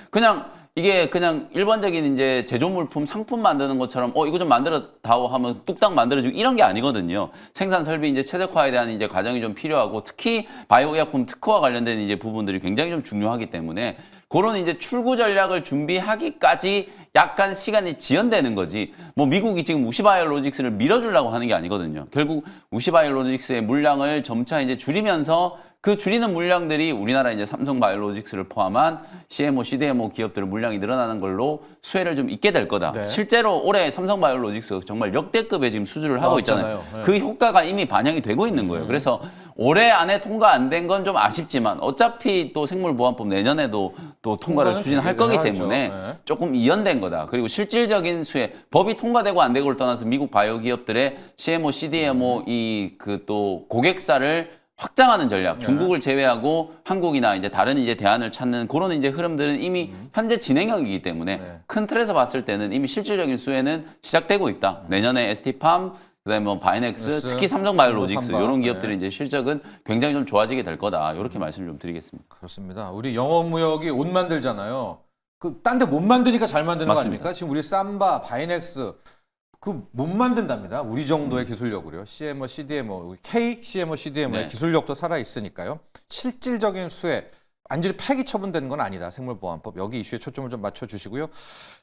이게 그냥 일반적인 이제 제조물품 상품 만드는 것처럼 이거 좀 만들어 다오 하면 뚝딱 만들어주고 이런 게 아니거든요. 생산 설비 이제 최적화에 대한 이제 과정이 좀 필요하고 특히 바이오 의약품 특허와 관련된 이제 부분들이 굉장히 좀 중요하기 때문에 그런 이제 출구 전략을 준비하기까지 약간 시간이 지연되는 거지. 뭐 미국이 지금 우시바이오로직스를 밀어주려고 하는 게 아니거든요. 결국 우시바이오로직스의 물량을 점차 이제 줄이면서 그 줄이는 물량들이 우리나라 이제 삼성바이오로직스를 포함한 CMO, CDMO 기업들 물량이 늘어나는 걸로 수혜를 좀 있게 될 거다. 실제로 올해 삼성바이오로직스 정말 역대급의 지금 수주를 하고 있잖아요. 그 효과가 이미 반영이 되고 있는 거예요. 그래서 올해 안에 통과 안 된 건 좀 아쉽지만 어차피 또 생물보안법 내년에도 또 통과를 추진할 거기 때문에 조금 이연된 거다. 그리고 실질적인 수혜, 법이 통과되고 안 되고를 떠나서 미국 바이오 기업들의 CMO, CDMO 이 그 또 고객사를 확장하는 전략, 중국을 제외하고 한국이나 이제 다른 이제 대안을 찾는 그런 이제 흐름들은 이미 현재 진행형이기 때문에 큰 틀에서 봤을 때는 이미 실질적인 수혜는 시작되고 있다. 내년에 ST팜, 그다음에 뭐 바이넥스, 특히 삼성바이오로직스 이런 기업들의 이제 실적은 굉장히 좀 좋아지게 될 거다. 이렇게 말씀을 좀 드리겠습니다. 그렇습니다. 우리 영업무역이 옷 만들잖아요. 그 딴 데 못 만드니까 잘 만드는 맞습니다. 거 아닙니까? 지금 우리 삼바, 바이넥스 그 못 만든답니다. 우리 정도의 기술력으로요. CMO, CDMO, CMO, CDMO의 기술력도 살아 있으니까요. 실질적인 수혜 완전히 폐기 처분되는 건 아니다. 생물보안법. 여기 이슈에 초점을 좀 맞춰주시고요.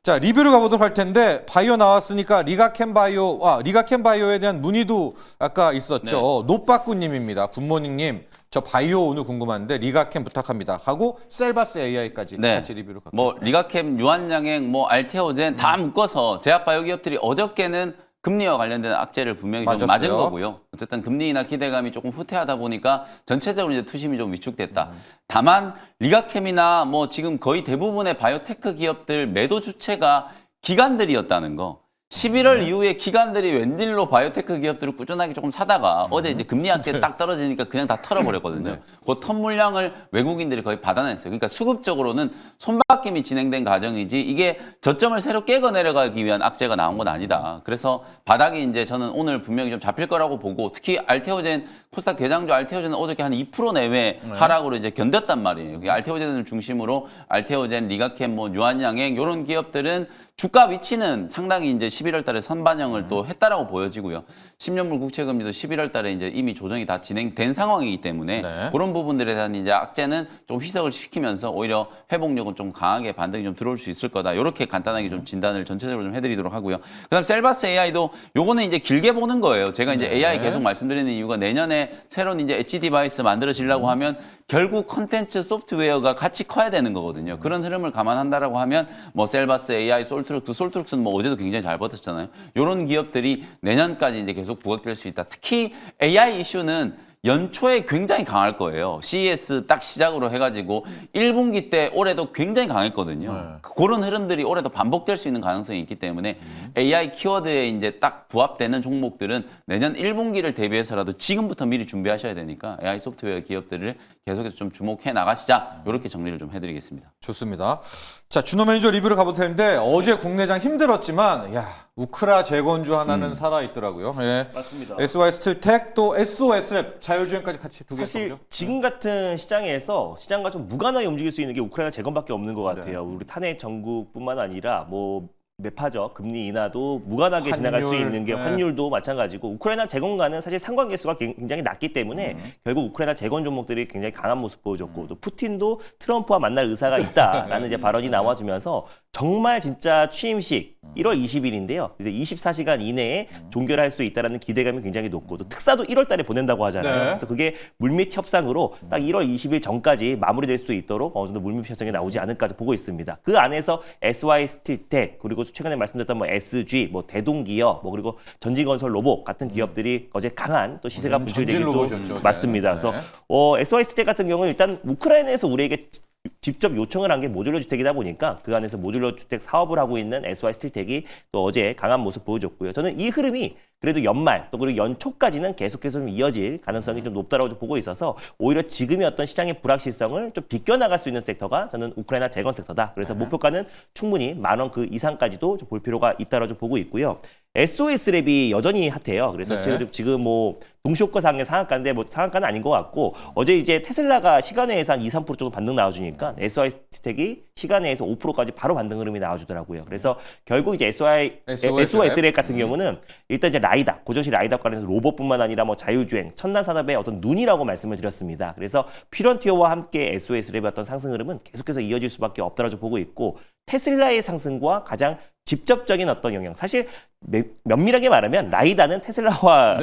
자, 리뷰를 가보도록 할 텐데 바이오 나왔으니까 리가캠 바이오에 대한 문의도 아까 있었죠. 노빠꾸님입니다. 굿모닝님. 저 바이오 오늘 궁금한데 리가캠 부탁합니다. 하고 셀바스 AI까지 같이 리뷰를 갖고. 뭐 리가캠, 유한양행, 뭐 알테오젠 다 묶어서 제약 바이오 기업들이 어저께는 금리와 관련된 악재를 분명히 좀 맞은 거고요. 어쨌든 금리나 기대감이 조금 후퇴하다 보니까 전체적으로 이제 투심이 좀 위축됐다. 다만 리가캠이나 뭐 지금 거의 대부분의 바이오테크 기업들 매도 주체가 기관들이었다는 거. 11월 이후에 기관들이 웬일로 바이오테크 기업들을 꾸준하게 조금 사다가 어제 이제 금리 악재 딱 떨어지니까 그냥 다 털어버렸거든요. 그 턴 물량을 외국인들이 거의 받아냈어요. 그러니까 수급적으로는 손바뀜이 진행된 과정이지 이게 저점을 새로 깨고 내려가기 위한 악재가 나온 건 아니다. 그래서 바닥이 이제 저는 오늘 분명히 좀 잡힐 거라고 보고 특히 알테오젠, 코스닥 대장주 알테오젠은 어저께 한 2% 내외 하락으로 이제 견뎠단 말이에요. 알테오젠을 중심으로 알테오젠, 리가캠, 뭐 유한양행 이런 기업들은 주가 위치는 상당히 이제 11월 달에 선반영을 또 했다라고 보여지고요. 10년물 국채금리도 11월 달에 이제 이미 조정이 다 진행된 상황이기 때문에 그런 부분들에 대한 이제 악재는 좀 희석을 시키면서 오히려 회복력은 좀 강하게 반등이 좀 들어올 수 있을 거다. 이렇게 간단하게 좀 진단을 전체적으로 좀 해드리도록 하고요. 그다음 셀바스 AI도 요거는 이제 길게 보는 거예요. 제가 이제 AI 계속 말씀드리는 이유가 내년에 새로운 이제 엣지 디바이스 만들어지려고 하면 결국 컨텐츠 소프트웨어가 같이 커야 되는 거거든요. 그런 흐름을 감안한다라고 하면 뭐 셀바스 AI, 솔트룩스는 뭐 어제도 굉장히 잘 버텼잖아요. 이런 기업들이 내년까지 이제 계속 부각될 수 있다. 특히 AI 이슈는 연초에 굉장히 강할 거예요. CES 딱 시작으로 해가지고 1분기 때 올해도 굉장히 강했거든요. 그런 흐름들이 올해도 반복될 수 있는 가능성이 있기 때문에 AI 키워드에 이제 딱 부합되는 종목들은 내년 1분기를 대비해서라도 지금부터 미리 준비하셔야 되니까 AI 소프트웨어 기업들을 계속해서 좀 주목해 나가시자. 이렇게 정리를 좀 해드리겠습니다. 좋습니다. 자, 준호 매니저 리뷰를 가볼 텐데 어제 국내장 힘들었지만 우크라 재건주 하나는 살아있더라고요. 예. 맞습니다. SY 스틸텍 또 SOS랩 자율주행까지 같이 두 개 사실 보죠. 지금 같은 시장에서 시장과 좀 무관하게 움직일 수 있는 게 우크라이나 재건밖에 없는 것 같아요. 우리 탄핵 전국뿐만 아니라 뭐 매파적 금리 인하도 무관하게 지나갈 수 있는 게 환율도 마찬가지고 우크라이나 재건과는 사실 상관계수가 굉장히 낮기 때문에 결국 우크라이나 재건 종목들이 굉장히 강한 모습 보여줬고 또 푸틴도 트럼프와 만날 의사가 있다라는 이제 발언이 나와주면서 정말 진짜 취임식 1월 20일인데요. 이제 24시간 이내에 종결할 수 있다라는 기대감이 굉장히 높고 또 특사도 1월 달에 보낸다고 하잖아요. 그래서 그게 물밑 협상으로 딱 1월 20일 전까지 마무리될 수 있도록 어느 정도 물밑 협상이 나오지 않을까 보고 있습니다. 그 안에서 SY 스틸텍 그리고 최근에 말씀드렸던 뭐 SG, 뭐 대동기업, 뭐 그리고 전진건설 로봇 같은 기업들이 어제 강한 또 시세가 분출되기도 맞습니다. 그래서 SY 스틸텍 같은 경우는 일단 우크라이나에서 우리에게 직접 요청을 한 게 모듈러 주택이다 보니까 그 안에서 모듈러 주택 사업을 하고 있는 SY 스틸텍이 또 어제 강한 모습 보여줬고요. 저는 이 흐름이 그래도 연말 또 그리고 연초까지는 계속해서 좀 이어질 가능성이 좀 높다라고 좀 보고 있어서 오히려 지금의 어떤 시장의 불확실성을 좀 비껴나갈 수 있는 섹터가 저는 우크라이나 재건 섹터다. 그래서 목표가는 충분히 10,000원 그 이상까지도 좀 볼 필요가 있다라고 좀 보고 있고요. SOS랩이 여전히 핫해요. 그래서 지금 뭐 동시효과상의 상한가인데 뭐 상한가는 아닌 것 같고 어제 이제 테슬라가 시간외에서 한 2, 3% 정도 반등 나와주니까 SY 스택이 시간외에서 5%까지 바로 반등 흐름이 나와주더라고요. 그래서 결국 이제 SOS랩 같은 경우는 일단 이제 라이다, 고정식 라이다 관련해서 로봇뿐만 아니라 뭐 자율주행, 첨단 산업의 어떤 눈이라고 말씀을 드렸습니다. 그래서 퓨런티어와 함께 SOS랩의 어떤 상승 흐름은 계속해서 이어질 수밖에 없다라고 보고 있고 테슬라의 상승과 가장 직접적인 어떤 영향. 사실 면밀하게 말하면 라이다는 테슬라와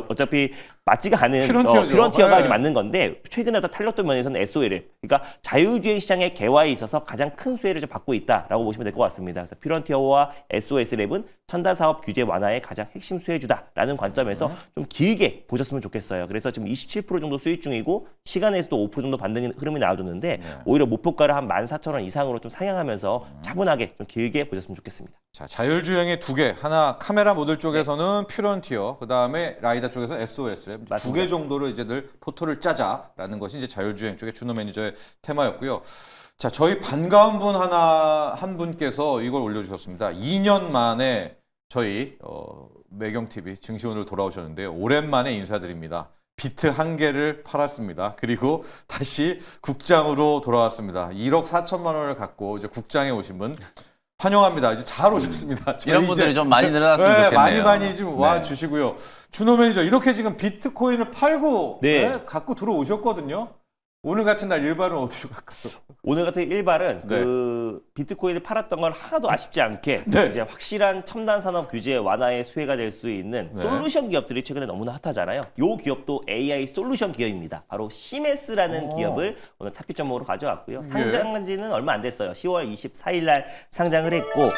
어차피 맞지가 않은 퓨런티어가 이제 맞는 건데 최근에 어떤 탄력도 면에서는 SOL, 그러니까 자율주행 시장의 개화에 있어서 가장 큰 수혜를 좀 받고 있다라고 보시면 될 것 같습니다. 그래서 퓨런티어와 SOS랩은 첨단 사업 규제 완화의 가장 핵심 수혜주다라는 관점에서 좀 길게 보셨으면 좋겠어요. 그래서 지금 27% 정도 수익 중이고 시간에서도 5% 정도 반등 흐름이 나와줬는데 오히려 목표가를 한 14,000원 이상으로 좀 상향하면서 차분하게 좀 길게 보셨으면 좋겠습니다. 자, 자율주행의 두 개. 하나 카메라 모듈 쪽에서는 퓨런티어, 그다음에 라이다 쪽에서 SOS. 두 개 정도로 이제 늘 포토를 짜자라는 것이 이제 자율주행 쪽의 준호 매니저의 테마였고요. 자, 저희 반가운 분 한 분께서 이걸 올려주셨습니다. 2년 만에 저희 매경TV 증시원으로 돌아오셨는데요. 오랜만에 인사드립니다. 비트 1개를 팔았습니다. 그리고 다시 국장으로 돌아왔습니다. 1억 4천만 원을 갖고 이제 국장에 오신 분 환영합니다. 이제 잘 오셨습니다. 이런 분들이 좀 많이 늘어났으면 좋겠네요. 많이 좀 와 주시고요. 준호 매니저 이렇게 지금 비트코인을 팔고 갖고 들어오셨거든요. 오늘 같은 날 일발은 어디로 갈까요? 오늘 같은 일발은 네. 그 비트코인을 팔았던 건 하나도 아쉽지 않게 네. 이제 확실한 첨단 산업 규제 완화의 수혜가 될 수 있는 네. 솔루션 기업들이 최근에 너무나 핫하잖아요. 요 기업도 AI 솔루션 기업입니다. 바로 시메스라는 기업을 오늘 탑픽점으로 가져왔고요. 상장한 지는 얼마 안 됐어요. 10월 24일 날 상장을 했고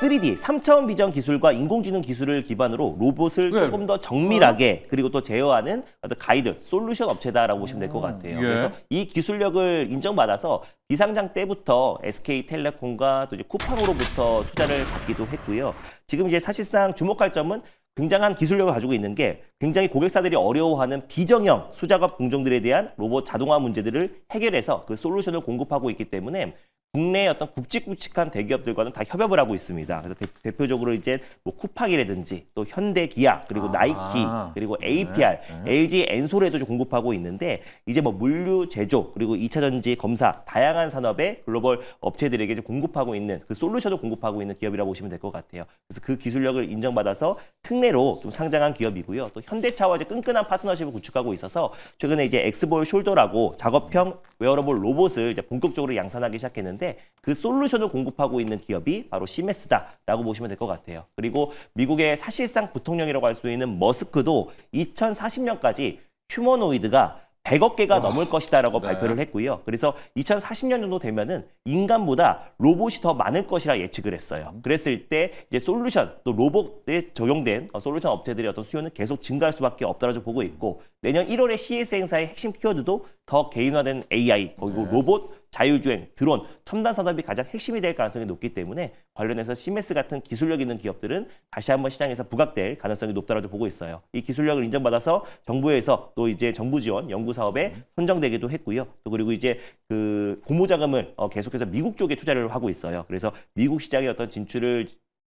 3D 3차원 비전 기술과 인공지능 기술을 기반으로 로봇을 네. 조금 더 정밀하게 그리고 또 제어하는 어떤 가이드 솔루션 업체다라고 보시면 될 것 같아요. 예. 그래서 이 기술력을 인정받아서 비상장 때부터 SK텔레콤과 또 이제 쿠팡으로부터 투자를 받기도 했고요. 지금 이제 사실상 주목할 점은 굉장한 기술력을 가지고 있는 게 굉장히 고객사들이 어려워하는 비정형 수작업 공정들에 대한 로봇 자동화 문제들을 해결해서 그 솔루션을 공급하고 있기 때문에 국내의 어떤 굵직굵직한 대기업들과는 다 협업을 하고 있습니다. 그래서 대표적으로 이제 뭐 쿠팡이라든지 또 현대 기아 그리고 나이키 그리고 APR, LG 엔솔에도 좀 공급하고 있는데 이제 뭐 물류 제조 그리고 2차 전지 검사 다양한 산업의 글로벌 업체들에게 좀 공급하고 있는 그 솔루션을 공급하고 있는 기업이라고 보시면 될 것 같아요. 그래서 그 기술력을 인정받아서 특례로 좀 상장한 기업이고요. 또 현대차와 이제 끈끈한 파트너십을 구축하고 있어서 최근에 이제 엑스볼 숄더라고 작업형 웨어러블 로봇을 이제 본격적으로 양산하기 시작했는데 그 솔루션을 공급하고 있는 기업이 바로 시메스다라고 보시면 될 것 같아요. 그리고 미국의 사실상 부통령이라고 할 수 있는 머스크도 2040년까지 휴머노이드가 100억 개가 넘을 것이다라고 발표를 했고요. 그래서 2040년 정도 되면은 인간보다 로봇이 더 많을 것이라 예측을 했어요. 그랬을 때 이제 솔루션 또 로봇에 적용된 솔루션 업체들의 어떤 수요는 계속 증가할 수밖에 없다라고 보고 있고 내년 1월에 CES 행사의 핵심 키워드도 더 개인화된 AI 그리고 로봇 자율주행, 드론, 첨단 산업이 가장 핵심이 될 가능성이 높기 때문에 관련해서 시메스 같은 기술력 있는 기업들은 다시 한번 시장에서 부각될 가능성이 높다라고 보고 있어요. 이 기술력을 인정받아서 정부에서 또 이제 정부 지원 연구 사업에 선정되기도 했고요. 또 그리고 이제 그 고무자금을 계속해서 미국 쪽에 투자를 하고 있어요. 그래서 미국 시장의 어떤 진출을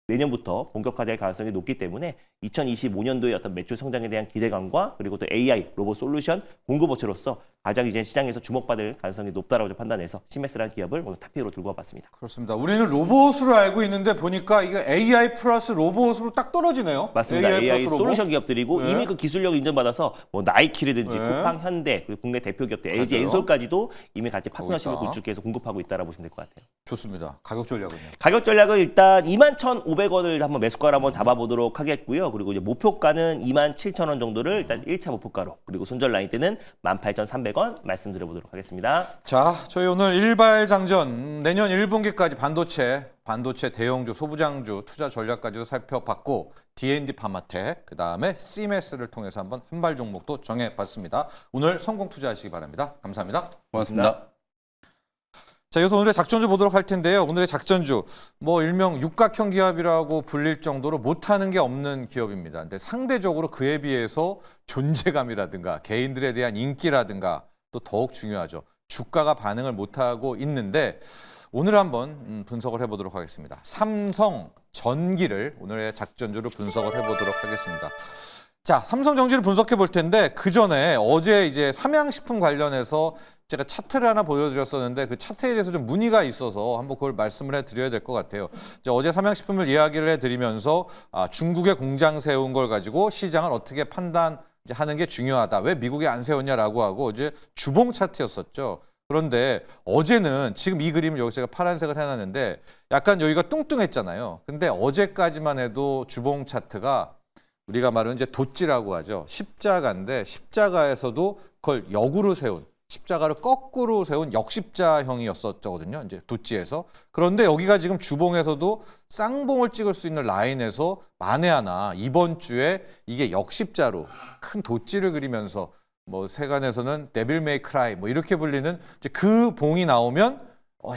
내년부터 본격화될 가능성이 높기 때문에 2025년도의 어떤 매출 성장에 대한 기대감과 그리고 또 AI 로봇 솔루션 공급업체로서 가장 이제 시장에서 주목받을 가능성이 높다라고 판단해서 시메스라는 기업을 오늘 탑픽으로 들고 와봤습니다. 그렇습니다. 우리는 로봇으로 알고 있는데 보니까 이게 AI 플러스 로봇으로 딱 떨어지네요. 맞습니다. AI 플러스 로봇? 솔루션 기업들이고 네. 이미 그 기술력을 인정받아서 뭐 나이키라든지 네. 쿠팡, 현대 그리고 국내 대표 기업들 LG 맞아요. 엔솔까지도 이미 같이 파트너십을 있다. 구축해서 공급하고 있다라고 보시면 될 것 같아요. 좋습니다. 가격 전략은요? 가격 전략은 일단 21,500원을 한번 매수가를 한번 잡아보도록 하겠고요. 그리고 이제 목표가는 27,000원 정도를 일단 1차 목표가로 그리고 손절 라인 때는 18,300원 말씀드려보도록 하겠습니다. 자, 저희 오늘 일발장전 내년 1분기까지 반도체 대형주, 소부장주 투자 전략까지도 살펴봤고 D&D 파마텍, 그다음에 CMS를 통해서 한번 한발 종목도 정해봤습니다. 오늘 성공 투자하시기 바랍니다. 감사합니다. 고맙습니다. 자, 이어서 오늘의 작전주 보도록 할 텐데요. 오늘의 작전주, 뭐 일명 육각형 기업이라고 불릴 정도로 못하는 게 없는 기업입니다. 근데 상대적으로 그에 비해서 존재감이라든가 개인들에 대한 인기라든가 또 더욱 중요하죠. 주가가 반응을 못하고 있는데 오늘 한번 분석을 해보도록 하겠습니다. 삼성전기를 오늘의 작전주로 분석을 해보도록 하겠습니다. 자, 삼성전기를 분석해 볼 텐데 그 전에 어제 이제 삼양식품 관련해서 제가 차트를 하나 보여드렸었는데 그 차트에 대해서 좀 문의가 있어서 한번 그걸 말씀을 해드려야 될 것 같아요. 이제 어제 삼양식품을 이야기를 해드리면서 중국에 공장 세운 걸 가지고 시장을 어떻게 판단하는 게 중요하다. 왜 미국에 안 세웠냐라고 하고 이제 주봉 차트였었죠. 그런데 어제는 지금 이 그림을 여기 제가 파란색을 해놨는데 약간 여기가 뚱뚱했잖아요. 근데 어제까지만 해도 주봉 차트가 우리가 말하는 이제 돛지라고 하죠. 십자가인데 십자가에서도 그걸 역으로 세운 십자가를 거꾸로 세운 역십자형이었었거든요. 이제 돛지에서. 그런데 여기가 지금 주봉에서도 쌍봉을 찍을 수 있는 라인에서 만에 하나 이번 주에 이게 역십자로 큰 돛지를 그리면서 뭐 세간에서는 데빌 메이 크라이 뭐 이렇게 불리는 이제 그 봉이 나오면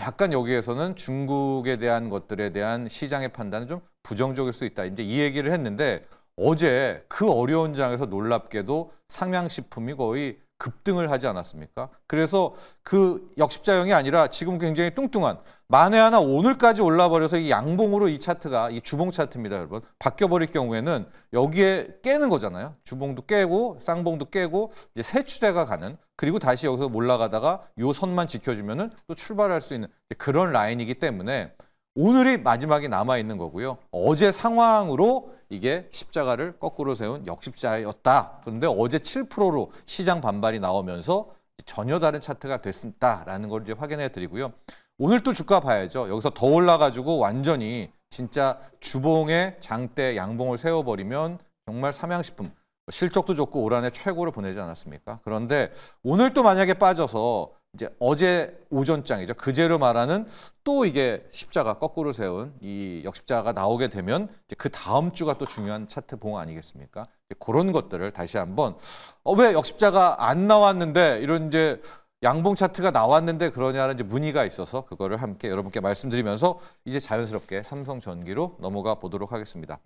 약간 여기에서는 중국에 대한 것들에 대한 시장의 판단은 좀 부정적일 수 있다. 이제 이 얘기를 했는데 어제 그 어려운 장에서 놀랍게도 삼양식품이 거의 급등을 하지 않았습니까? 그래서 그 역십자형이 아니라 지금 굉장히 뚱뚱한 만에 하나 오늘까지 올라버려서 이 양봉으로 이 차트가 이 주봉 차트입니다, 여러분. 바뀌어버릴 경우에는 여기에 깨는 거잖아요. 주봉도 깨고 쌍봉도 깨고 이제 새 추세가 가는 그리고 다시 여기서 올라가다가 요 선만 지켜주면은 또 출발할 수 있는 그런 라인이기 때문에 오늘이 마지막에 남아 있는 거고요. 어제 상황으로 이게 십자가를 거꾸로 세운 역십자였다. 그런데 어제 7%로 시장 반발이 나오면서 전혀 다른 차트가 됐습니다라는 걸 이제 확인해 드리고요. 오늘 또 주가 봐야죠. 여기서 더 올라가지고 완전히 진짜 주봉에 장대 양봉을 세워버리면 정말 삼양식품 실적도 좋고 올 한해 최고를 보내지 않았습니까? 그런데 오늘 또 만약에 빠져서 이제 어제 오전장이죠. 그제로 말하는 또 이게 십자가 거꾸로 세운 이 역십자가 나오게 되면 이제 그 다음 주가 또 중요한 차트 봉 아니겠습니까? 그런 것들을 다시 한번 왜 역십자가 안 나왔는데 이런 이제 양봉 차트가 나왔는데 그러냐는 이제 문의가 있어서 그거를 함께 여러분께 말씀드리면서 이제 자연스럽게 삼성전기로 넘어가 보도록 하겠습니다.